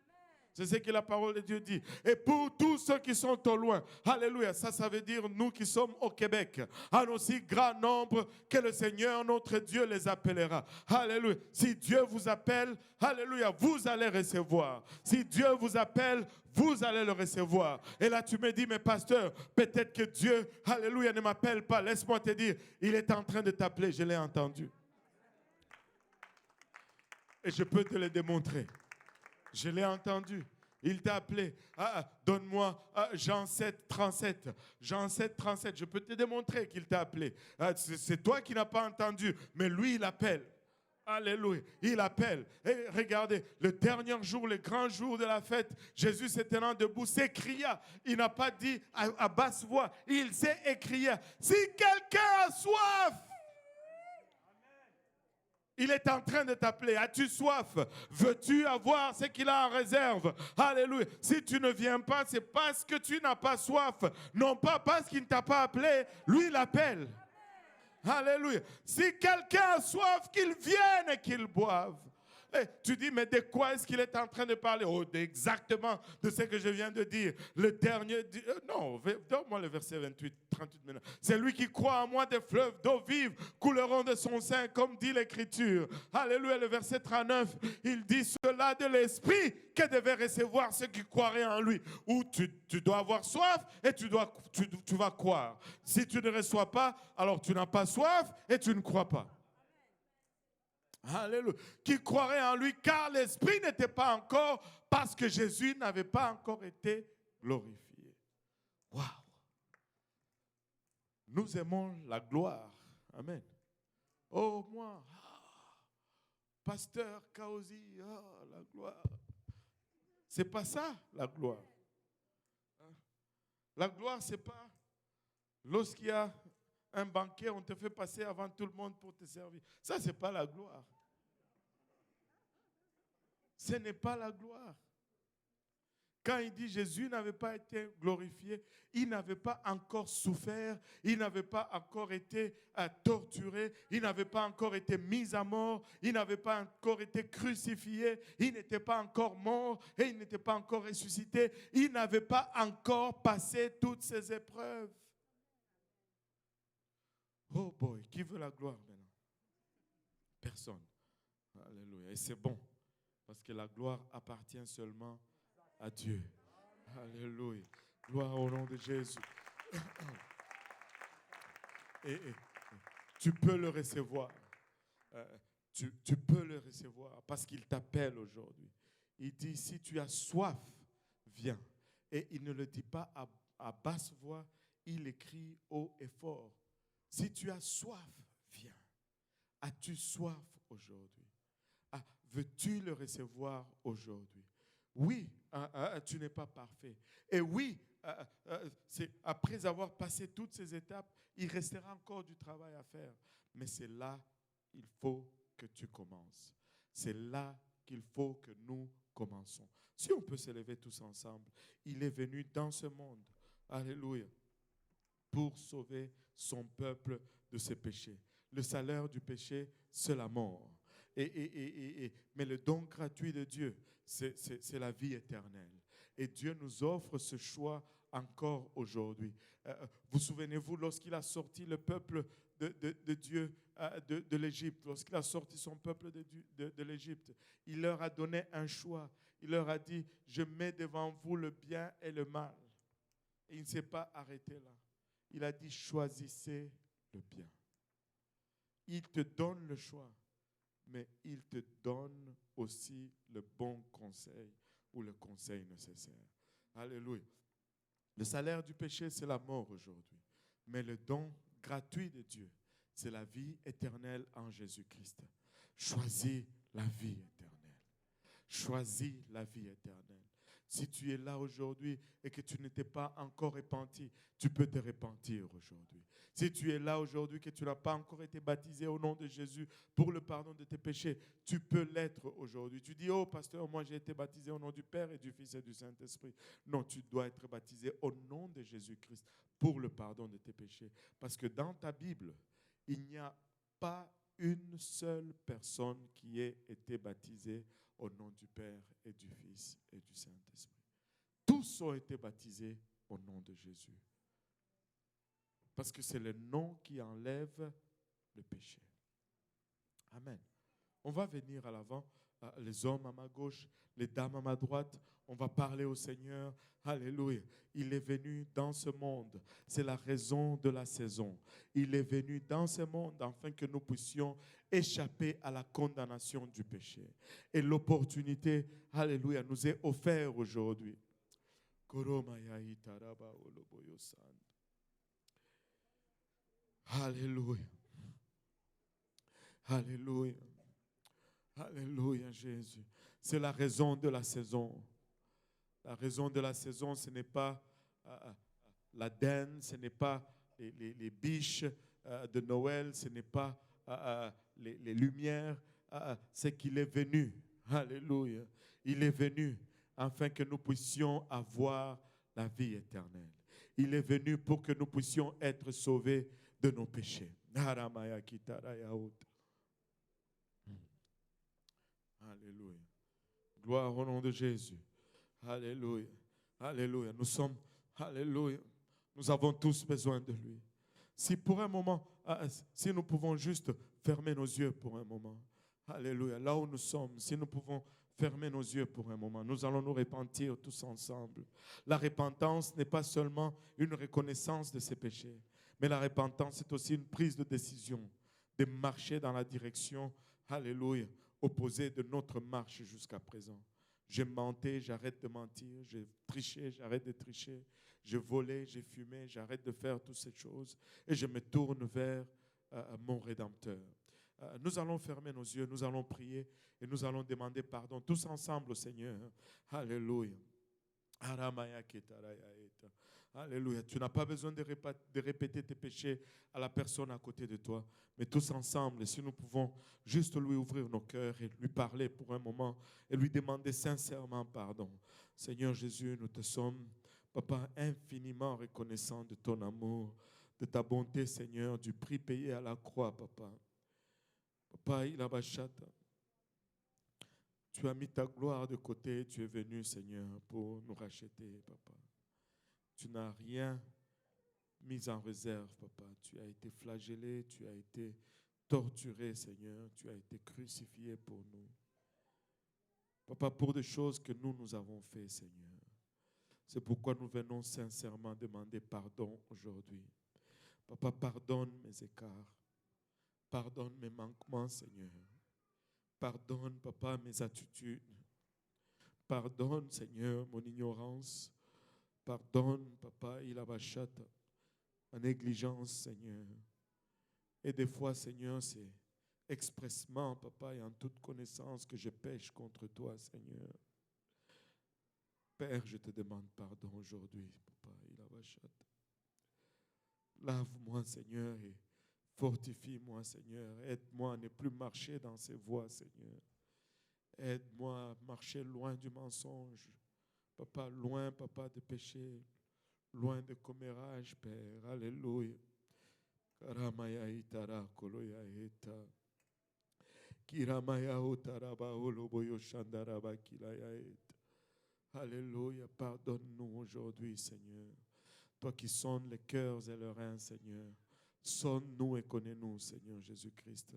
C'est ce que la parole de Dieu dit. Et pour tous ceux qui sont au loin, alléluia, ça veut dire nous qui sommes au Québec, en aussi grand nombre que le Seigneur, notre Dieu, les appellera. Alléluia. Si Dieu vous appelle, alléluia, vous allez recevoir. Si Dieu vous appelle, vous allez le recevoir. Et là, tu me dis, mais pasteur, peut-être que Dieu, alléluia, ne m'appelle pas. Laisse-moi te dire, il est en train de t'appeler, je l'ai entendu. Et je peux te le démontrer. Je l'ai entendu. Il t'a appelé. Donne-moi Jean 7, 37. Jean 7, 37. Je peux te démontrer qu'il t'a appelé. C'est toi qui n'as pas entendu, mais lui, il appelle. Alléluia. Il appelle. Et regardez, le dernier jour, le grand jour de la fête, Jésus se tenant debout s'écria. Il n'a pas dit à basse voix. Il s'est écrié. Si quelqu'un a soif, il est en train de t'appeler. As-tu soif? Veux-tu avoir ce qu'il a en réserve? Alléluia. Si tu ne viens pas, c'est parce que tu n'as pas soif. Non pas parce qu'il ne t'a pas appelé. Lui, il appelle. Alléluia. Si quelqu'un a soif, qu'il vienne et qu'il boive. Et tu dis, mais de quoi est-ce qu'il est en train de parler? Oh, exactement de ce que je viens de dire. Le dernier, non, donne-moi le verset 28, 38 maintenant. C'est lui qui croit en moi, des fleuves d'eau vive couleront de son sein, comme dit l'Écriture. Alléluia, le verset 39, il dit cela de l'Esprit que devait recevoir ceux qui croiraient en lui. Ou tu dois avoir soif et tu vas croire. Si tu ne reçois pas, alors tu n'as pas soif et tu ne crois pas. Alléluia. Qui croirait en lui, car l'Esprit n'était pas encore, parce que Jésus n'avait pas encore été glorifié. Waouh! Nous aimons la gloire. Amen. Oh, moi, pasteur Kaozi, la gloire. C'est pas ça, la gloire. La gloire, c'est pas lorsqu'il y a un banquet, on te fait passer avant tout le monde pour te servir. Ça, c'est pas la gloire. Ce n'est pas la gloire. Quand il dit Jésus n'avait pas été glorifié, il n'avait pas encore souffert, il n'avait pas encore été torturé, il n'avait pas encore été mis à mort, il n'avait pas encore été crucifié, il n'était pas encore mort et il n'était pas encore ressuscité, il n'avait pas encore passé toutes ces épreuves. Oh boy, qui veut la gloire maintenant? Personne. Alléluia. Et c'est bon. Parce que la gloire appartient seulement à Dieu. Alléluia. Gloire au nom de Jésus. Et tu peux le recevoir. Tu peux le recevoir parce qu'il t'appelle aujourd'hui. Il dit, si tu as soif, viens. Et il ne le dit pas à basse voix, il écrit haut et fort. Si tu as soif, viens. As-tu soif aujourd'hui? Veux-tu le recevoir aujourd'hui? Oui, tu n'es pas parfait. Et oui, après avoir passé toutes ces étapes, il restera encore du travail à faire. Mais c'est là qu'il faut que tu commences. C'est là qu'il faut que nous commençons. Si on peut se lever tous ensemble, il est venu dans ce monde, alléluia, pour sauver son peuple de ses péchés. Le salaire du péché, c'est la mort. Mais le don gratuit de Dieu, c'est la vie éternelle. Et Dieu nous offre ce choix encore aujourd'hui. Vous souvenez-vous, lorsqu'il a sorti le peuple de Dieu de l'Égypte, lorsqu'il a sorti son peuple de l'Égypte, il leur a donné un choix. Il leur a dit, je mets devant vous le bien et le mal. Et il ne s'est pas arrêté là. Il a dit, choisissez le bien. Il te donne le choix. Mais il te donne aussi le bon conseil ou le conseil nécessaire. Alléluia. Le salaire du péché, c'est la mort aujourd'hui. Mais le don gratuit de Dieu, c'est la vie éternelle en Jésus-Christ. Choisis la vie éternelle. Choisis la vie éternelle. Si tu es là aujourd'hui et que tu ne t'es pas encore repenti, tu peux te repentir aujourd'hui. Si tu es là aujourd'hui et que tu n'as pas encore été baptisé au nom de Jésus pour le pardon de tes péchés, tu peux l'être aujourd'hui. Tu dis, oh pasteur, moi j'ai été baptisé au nom du Père et du Fils et du Saint-Esprit. Non, tu dois être baptisé au nom de Jésus-Christ pour le pardon de tes péchés. Parce que dans ta Bible, il n'y a pas une seule personne qui ait été baptisée au nom du Père et du Fils et du Saint-Esprit. Tous ont été baptisés au nom de Jésus. Parce que c'est le nom qui enlève le péché. Amen. On va venir à l'avant, les hommes à ma gauche, les dames à ma droite. On va parler au Seigneur. Alléluia. Il est venu dans ce monde. C'est la raison de la saison. Il est venu dans ce monde afin que nous puissions échapper à la condamnation du péché. Et l'opportunité, alléluia, nous est offerte aujourd'hui. Alléluia. Alléluia. Alléluia, Jésus. C'est la raison de la saison. La raison de la saison, ce n'est pas la dinde, ce n'est pas les biches de Noël, ce n'est pas les lumières. C'est qu'il est venu. Alléluia. Il est venu afin que nous puissions avoir la vie éternelle. Il est venu pour que nous puissions être sauvés de nos péchés. Alléluia. Gloire au nom de Jésus. Alléluia. Alléluia. Alléluia. Nous avons tous besoin de lui. Si pour un moment, si nous pouvons juste fermer nos yeux pour un moment. Alléluia. Là où nous sommes, si nous pouvons fermer nos yeux pour un moment, nous allons nous repentir tous ensemble. La repentance n'est pas seulement une reconnaissance de ses péchés, mais la repentance est aussi une prise de décision de marcher dans la direction, alléluia, opposée de notre marche jusqu'à présent. J'ai menti, j'arrête de mentir. J'ai triché, j'arrête de tricher. J'ai volé, j'ai fumé, j'arrête de faire toutes ces choses. Et je me tourne vers mon Rédempteur. Nous allons fermer nos yeux, nous allons prier et nous allons demander pardon tous ensemble au Seigneur. Alléluia. Alléluia. Tu n'as pas besoin de répéter tes péchés à la personne à côté de toi. Mais tous ensemble, si nous pouvons juste lui ouvrir nos cœurs et lui parler pour un moment et lui demander sincèrement pardon. Seigneur Jésus, nous te sommes, Papa, infiniment reconnaissants de ton amour, de ta bonté, Seigneur, du prix payé à la croix, Papa. Papa, il a bachata. Tu as mis ta gloire de côté, tu es venu, Seigneur, pour nous racheter, Papa. Tu n'as rien mis en réserve, Papa. Tu as été flagellé, tu as été torturé, Seigneur. Tu as été crucifié pour nous. Papa, pour des choses que nous avons fait, Seigneur. C'est pourquoi nous venons sincèrement demander pardon aujourd'hui. Papa, pardonne mes écarts. Pardonne mes manquements, Seigneur. Pardonne, Papa, mes attitudes. Pardonne, Seigneur, mon ignorance. Pardonne, Papa, ilabachata, ma négligence, Seigneur. Et des fois, Seigneur, c'est expressement, Papa, et en toute connaissance que je pêche contre toi, Seigneur. Père, je te demande pardon aujourd'hui, Papa, ilabachata. Lave-moi, Seigneur, et fortifie-moi, Seigneur. Aide-moi à ne plus marcher dans ces voies, Seigneur. Aide-moi à marcher loin du mensonge. Papa, loin, Papa, de péché, loin de commérage, Père. Alléluia. Karamaya itara koloya eta. Kiramaya otaraba oloboyo shandaraba kilaya eta. Alléluia. Pardonne-nous aujourd'hui, Seigneur. Toi qui sonnes les cœurs et les reins, Seigneur. Sonne-nous et connais-nous, Seigneur Jésus-Christ.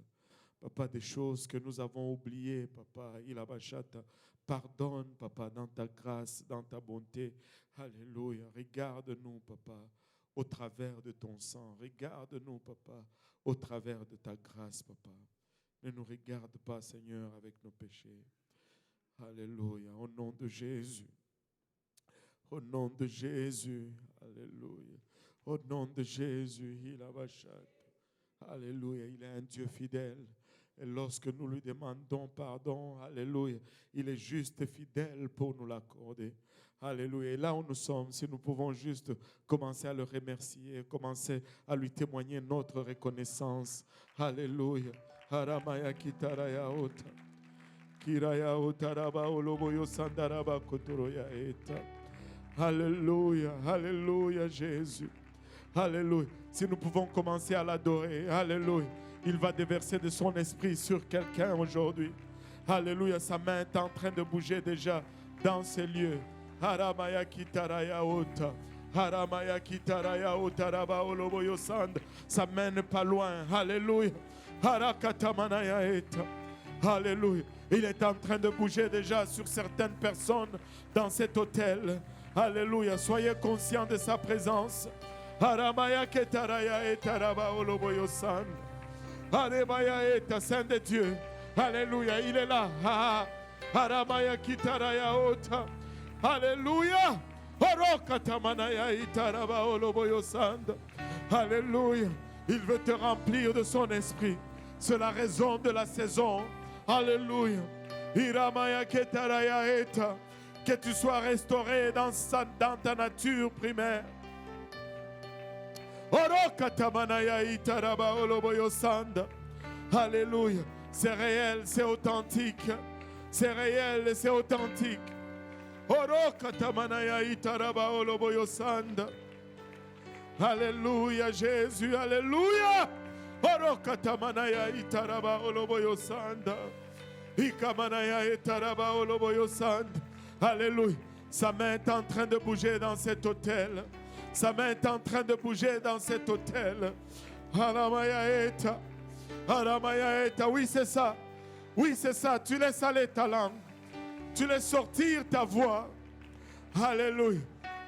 Papa, des choses que nous avons oubliées, Papa, ilabachata. Pardonne, Papa, dans ta grâce, dans ta bonté. Alléluia. Regarde-nous, Papa, au travers de ton sang. Regarde-nous, Papa, au travers de ta grâce, Papa. Ne nous regarde pas, Seigneur, avec nos péchés. Alléluia. Au nom de Jésus. Au nom de Jésus. Alléluia. Au nom de Jésus, il a bachat. Alléluia. Il est un Dieu fidèle. Et lorsque nous lui demandons pardon, alléluia, il est juste et fidèle pour nous l'accorder. Alléluia. Et là où nous sommes, si nous pouvons juste commencer à le remercier, commencer à lui témoigner notre reconnaissance. Alléluia. Haramaya kitaraya ota. Kiraya otaraba oloboyo sandaraba kotoroya eta. Alléluia. Alléluia, Jésus. Alléluia. Si nous pouvons commencer à l'adorer, alléluia. Il va déverser de son esprit sur quelqu'un aujourd'hui. Alléluia, sa main est en train de bouger déjà dans ces lieux. Haramaya kitaraya ota. Haramaya kitaraya ota raba oloboyo sand. Sa main n'est pas loin. Alléluia. Harakatamanaya eta. Alléluia. Il est en train de bouger déjà sur certaines personnes dans cet hôtel. Alléluia. Soyez conscients de sa présence. Haramaya ketaraya eta raba oloboyo sand. Haramaya eta, Saint de Dieu. Alléluia, il est là. Haramaya kitaraya ota. Alléluia. Orokatamanaya itaraba oloboyo sand. Alléluia. Il veut te remplir de son esprit. C'est la raison de la saison. Alléluia. Iramaya ketaraya eta. Que tu sois restauré dans ta nature primaire. Orokatamanaya itaraba oloboyo sand. Alléluia. C'est réel, c'est authentique. C'est réel et c'est authentique. Orokatamanaya itaraba oloboyo sand. Alléluia, Jésus, alléluia. Orokatamanaya itaraba oloboyo sand. Ikamanaya itaraba oloboyo sand. Alléluia. Sa main est en train de bouger dans cet hôtel. Sa main est en train de bouger dans cet hôtel. Aramaya eta. Aramaya eta. Oui, c'est ça. Oui, c'est ça. Tu laisses aller ta langue. Tu laisses sortir ta voix. Alléluia.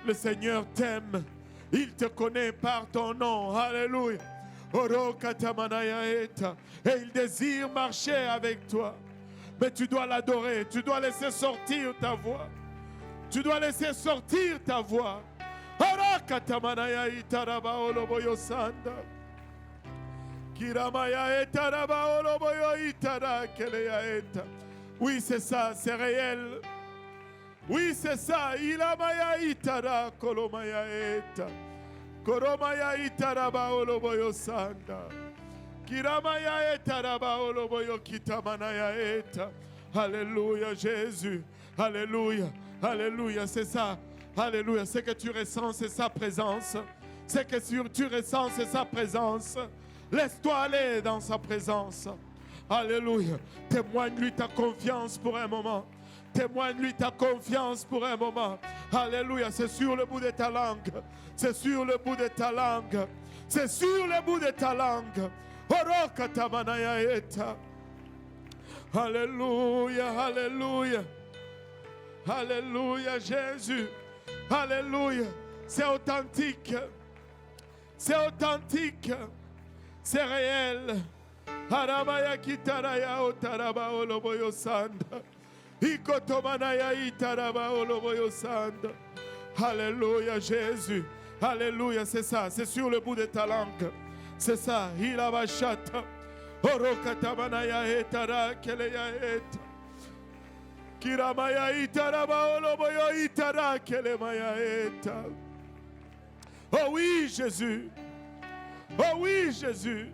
Le Seigneur t'aime. Il te connaît par ton nom. Alléluia. Orokatamanaya eta. Et il désire marcher avec toi. Mais tu dois l'adorer. Tu dois laisser sortir ta voix. Tu dois laisser sortir ta voix. Orokatamanaya itaraba oloboyo sanda. Kiramaya etaraba oloboyo itara keleya eta. Oui, c'est ça, c'est réel. Oui, c'est ça. Ilamaya itara kolomaya eta. Koromaya itaraba oloboyo sanda. Kiramaya etaraba oloboyo kitamanaya eta. Alléluia, Jésus. Alléluia. Alléluia, c'est ça. Alléluia. Ce que tu ressens, c'est sa présence. Ce que tu ressens, c'est sa présence. Laisse-toi aller dans sa présence. Alléluia. Témoigne-lui ta confiance pour un moment. Témoigne-lui ta confiance pour un moment. Alléluia. C'est sur le bout de ta langue. C'est sur le bout de ta langue. C'est sur le bout de ta langue. Orokatamanaya eta. Alléluia. Alléluia. Alléluia, Jésus. Alléluia. C'est authentique. C'est authentique. C'est réel. Haramaya kitaraya otaraba oloboyo sanda. Ikotomanaya itaraba oloboyo sanda. Alléluia, Jésus. Alléluia, c'est ça. C'est sur le bout de ta langue. C'est ça. Hilabashata. Orokatamanaya etara keleya eta. Kiramaya itaraba oloboyo itara kelemaya eta. Oh oui, Jésus. Oh oui, Jésus.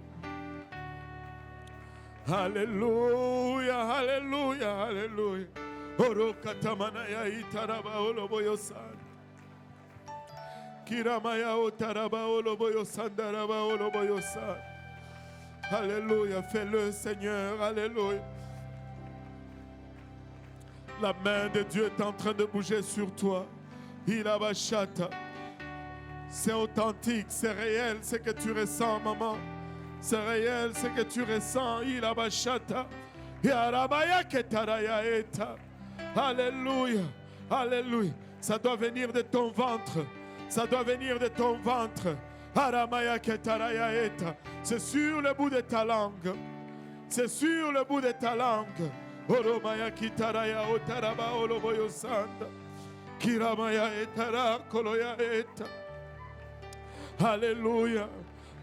Alléluia, alléluia, alléluia. Orokatamanaya itaraba oloboyo san. Kiramaya otaraba oloboyo sandaraba oloboyo san. Alléluia, fais-le, Seigneur, alléluia. La main de Dieu est en train de bouger sur toi. Hilabashata. C'est authentique, c'est réel, ce que tu ressens, maman. C'est réel, ce que tu ressens. Hilabashata. Yarabaya ketaraya eta. Alléluia. Alléluia. Ça doit venir de ton ventre. Ça doit venir de ton ventre. Haramaya ketaraya eta. C'est sur le bout de ta langue. C'est sur le bout de ta langue. Oromaya kitaraya otaraba oloboyo sanda. Kiramaya etara koloya eta. Alléluia.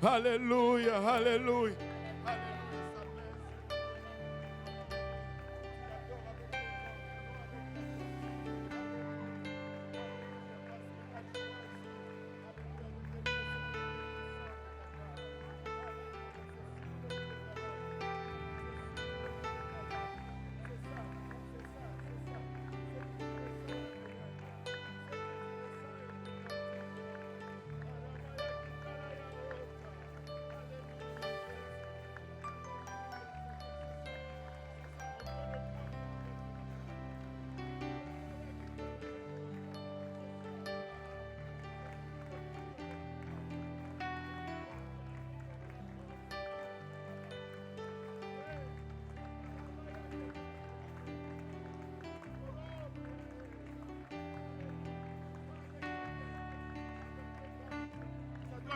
Alléluia. Alléluia.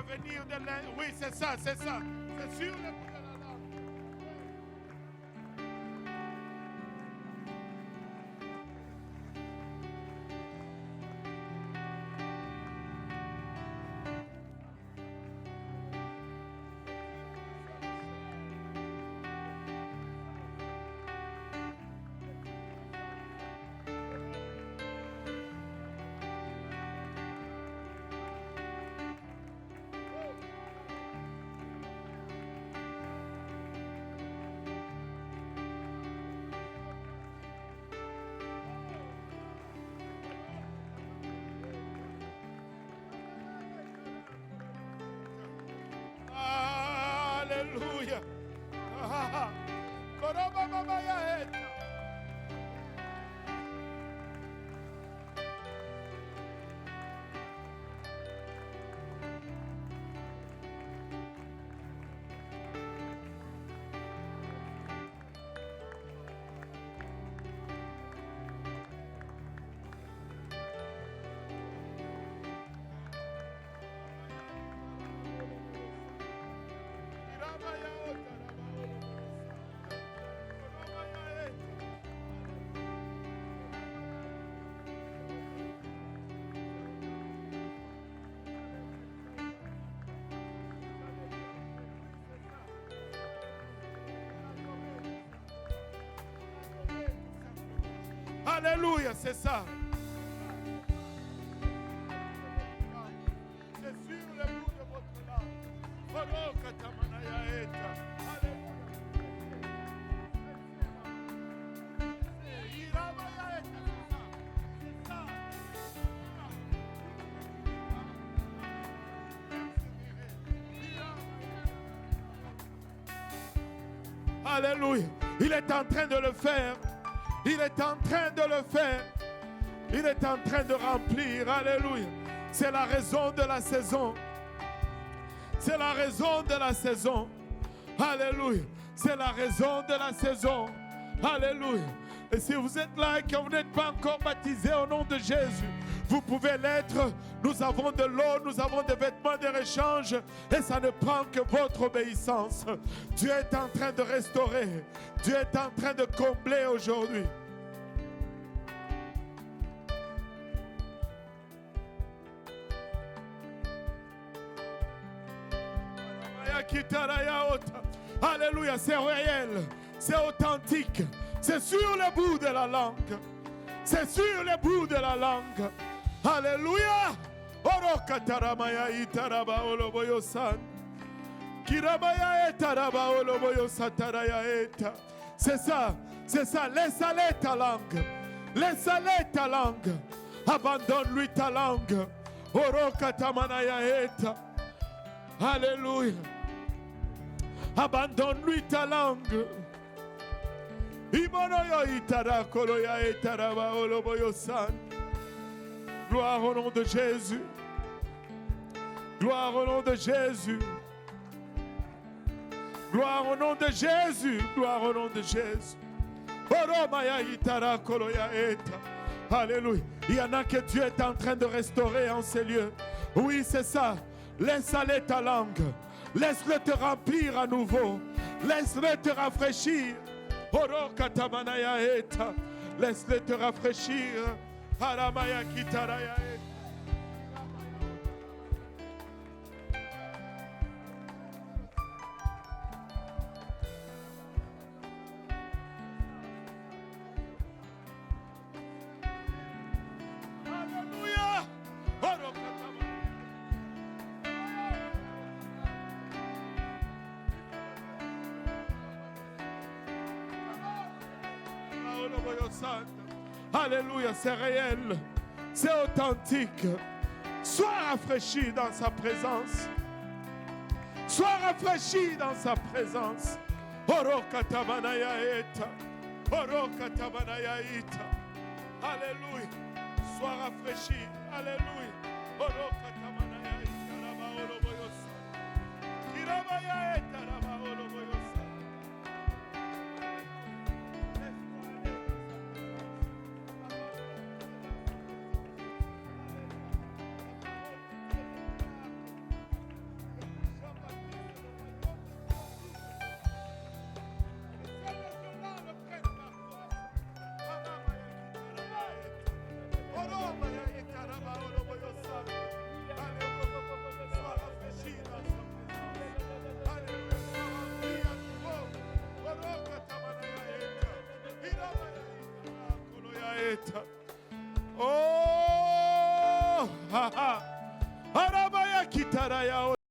venir de l'Inde. Oui, c'est ça, c'est ça. C'est sur le bout de la langue. Alléluia. Koroba baba ya eta. Iraba ya ota, raba olo. Koroba ya eta. Alléluia, c'est ça. C'est sur le bout de votre langue. Koro katamana ya eta. Alléluia. Iraba ya eta. C'est ça. Alléluia. Il est en train de le faire. Il est en train de le faire. Il est en train de remplir. Alléluia. C'est la raison de la saison. C'est la raison de la saison. Alléluia. C'est la raison de la saison. Alléluia. Et si vous êtes là et que vous n'êtes pas encore baptisé au nom de Jésus, vous pouvez l'être. Nous avons de l'eau, nous avons des vêtements de réchange et ça ne prend que votre obéissance. Dieu est en train de restaurer. Dieu est en train de combler aujourd'hui. Alléluia, c'est réel, c'est authentique, c'est sur le bout de la langue. C'est sur le bout de la langue. Alléluia. Oroka taramaya itaraba oloboyo san. Kirabaya etaraba oloboyo sataraya eta. C'est ça, c'est ça. Laisse aller ta langue. Laisse aller ta langue. Abandonne-lui ta langue. Oroka tamanaya eta. Alléluia. Abandonne-lui ta langue. Gloire au nom de Jésus. Gloire au nom de Jésus. Gloire au nom de Jésus. Gloire au nom de Jésus. Alléluia. Il y en a que Dieu est en train de restaurer en ces lieux. Oui, c'est ça. Laisse aller ta langue. Laisse-le te remplir à nouveau. Laisse-le te rafraîchir. Laisse-le te rafraîchir. Haramaya kitaraya. Alléluia. Alléluia, c'est réel, c'est authentique. Sois rafraîchi dans sa présence. Sois rafraîchi dans sa présence. Oro katabanaya eta. Oro katabanaya ita. Alléluia. Sois rafraîchi. Alléluia. Oro katabanaya ita. Raba olo boyosa. Kirabaya eta. Raba olo boyosa. Nazareth. Oh, ha ha. Arabaya kitaraya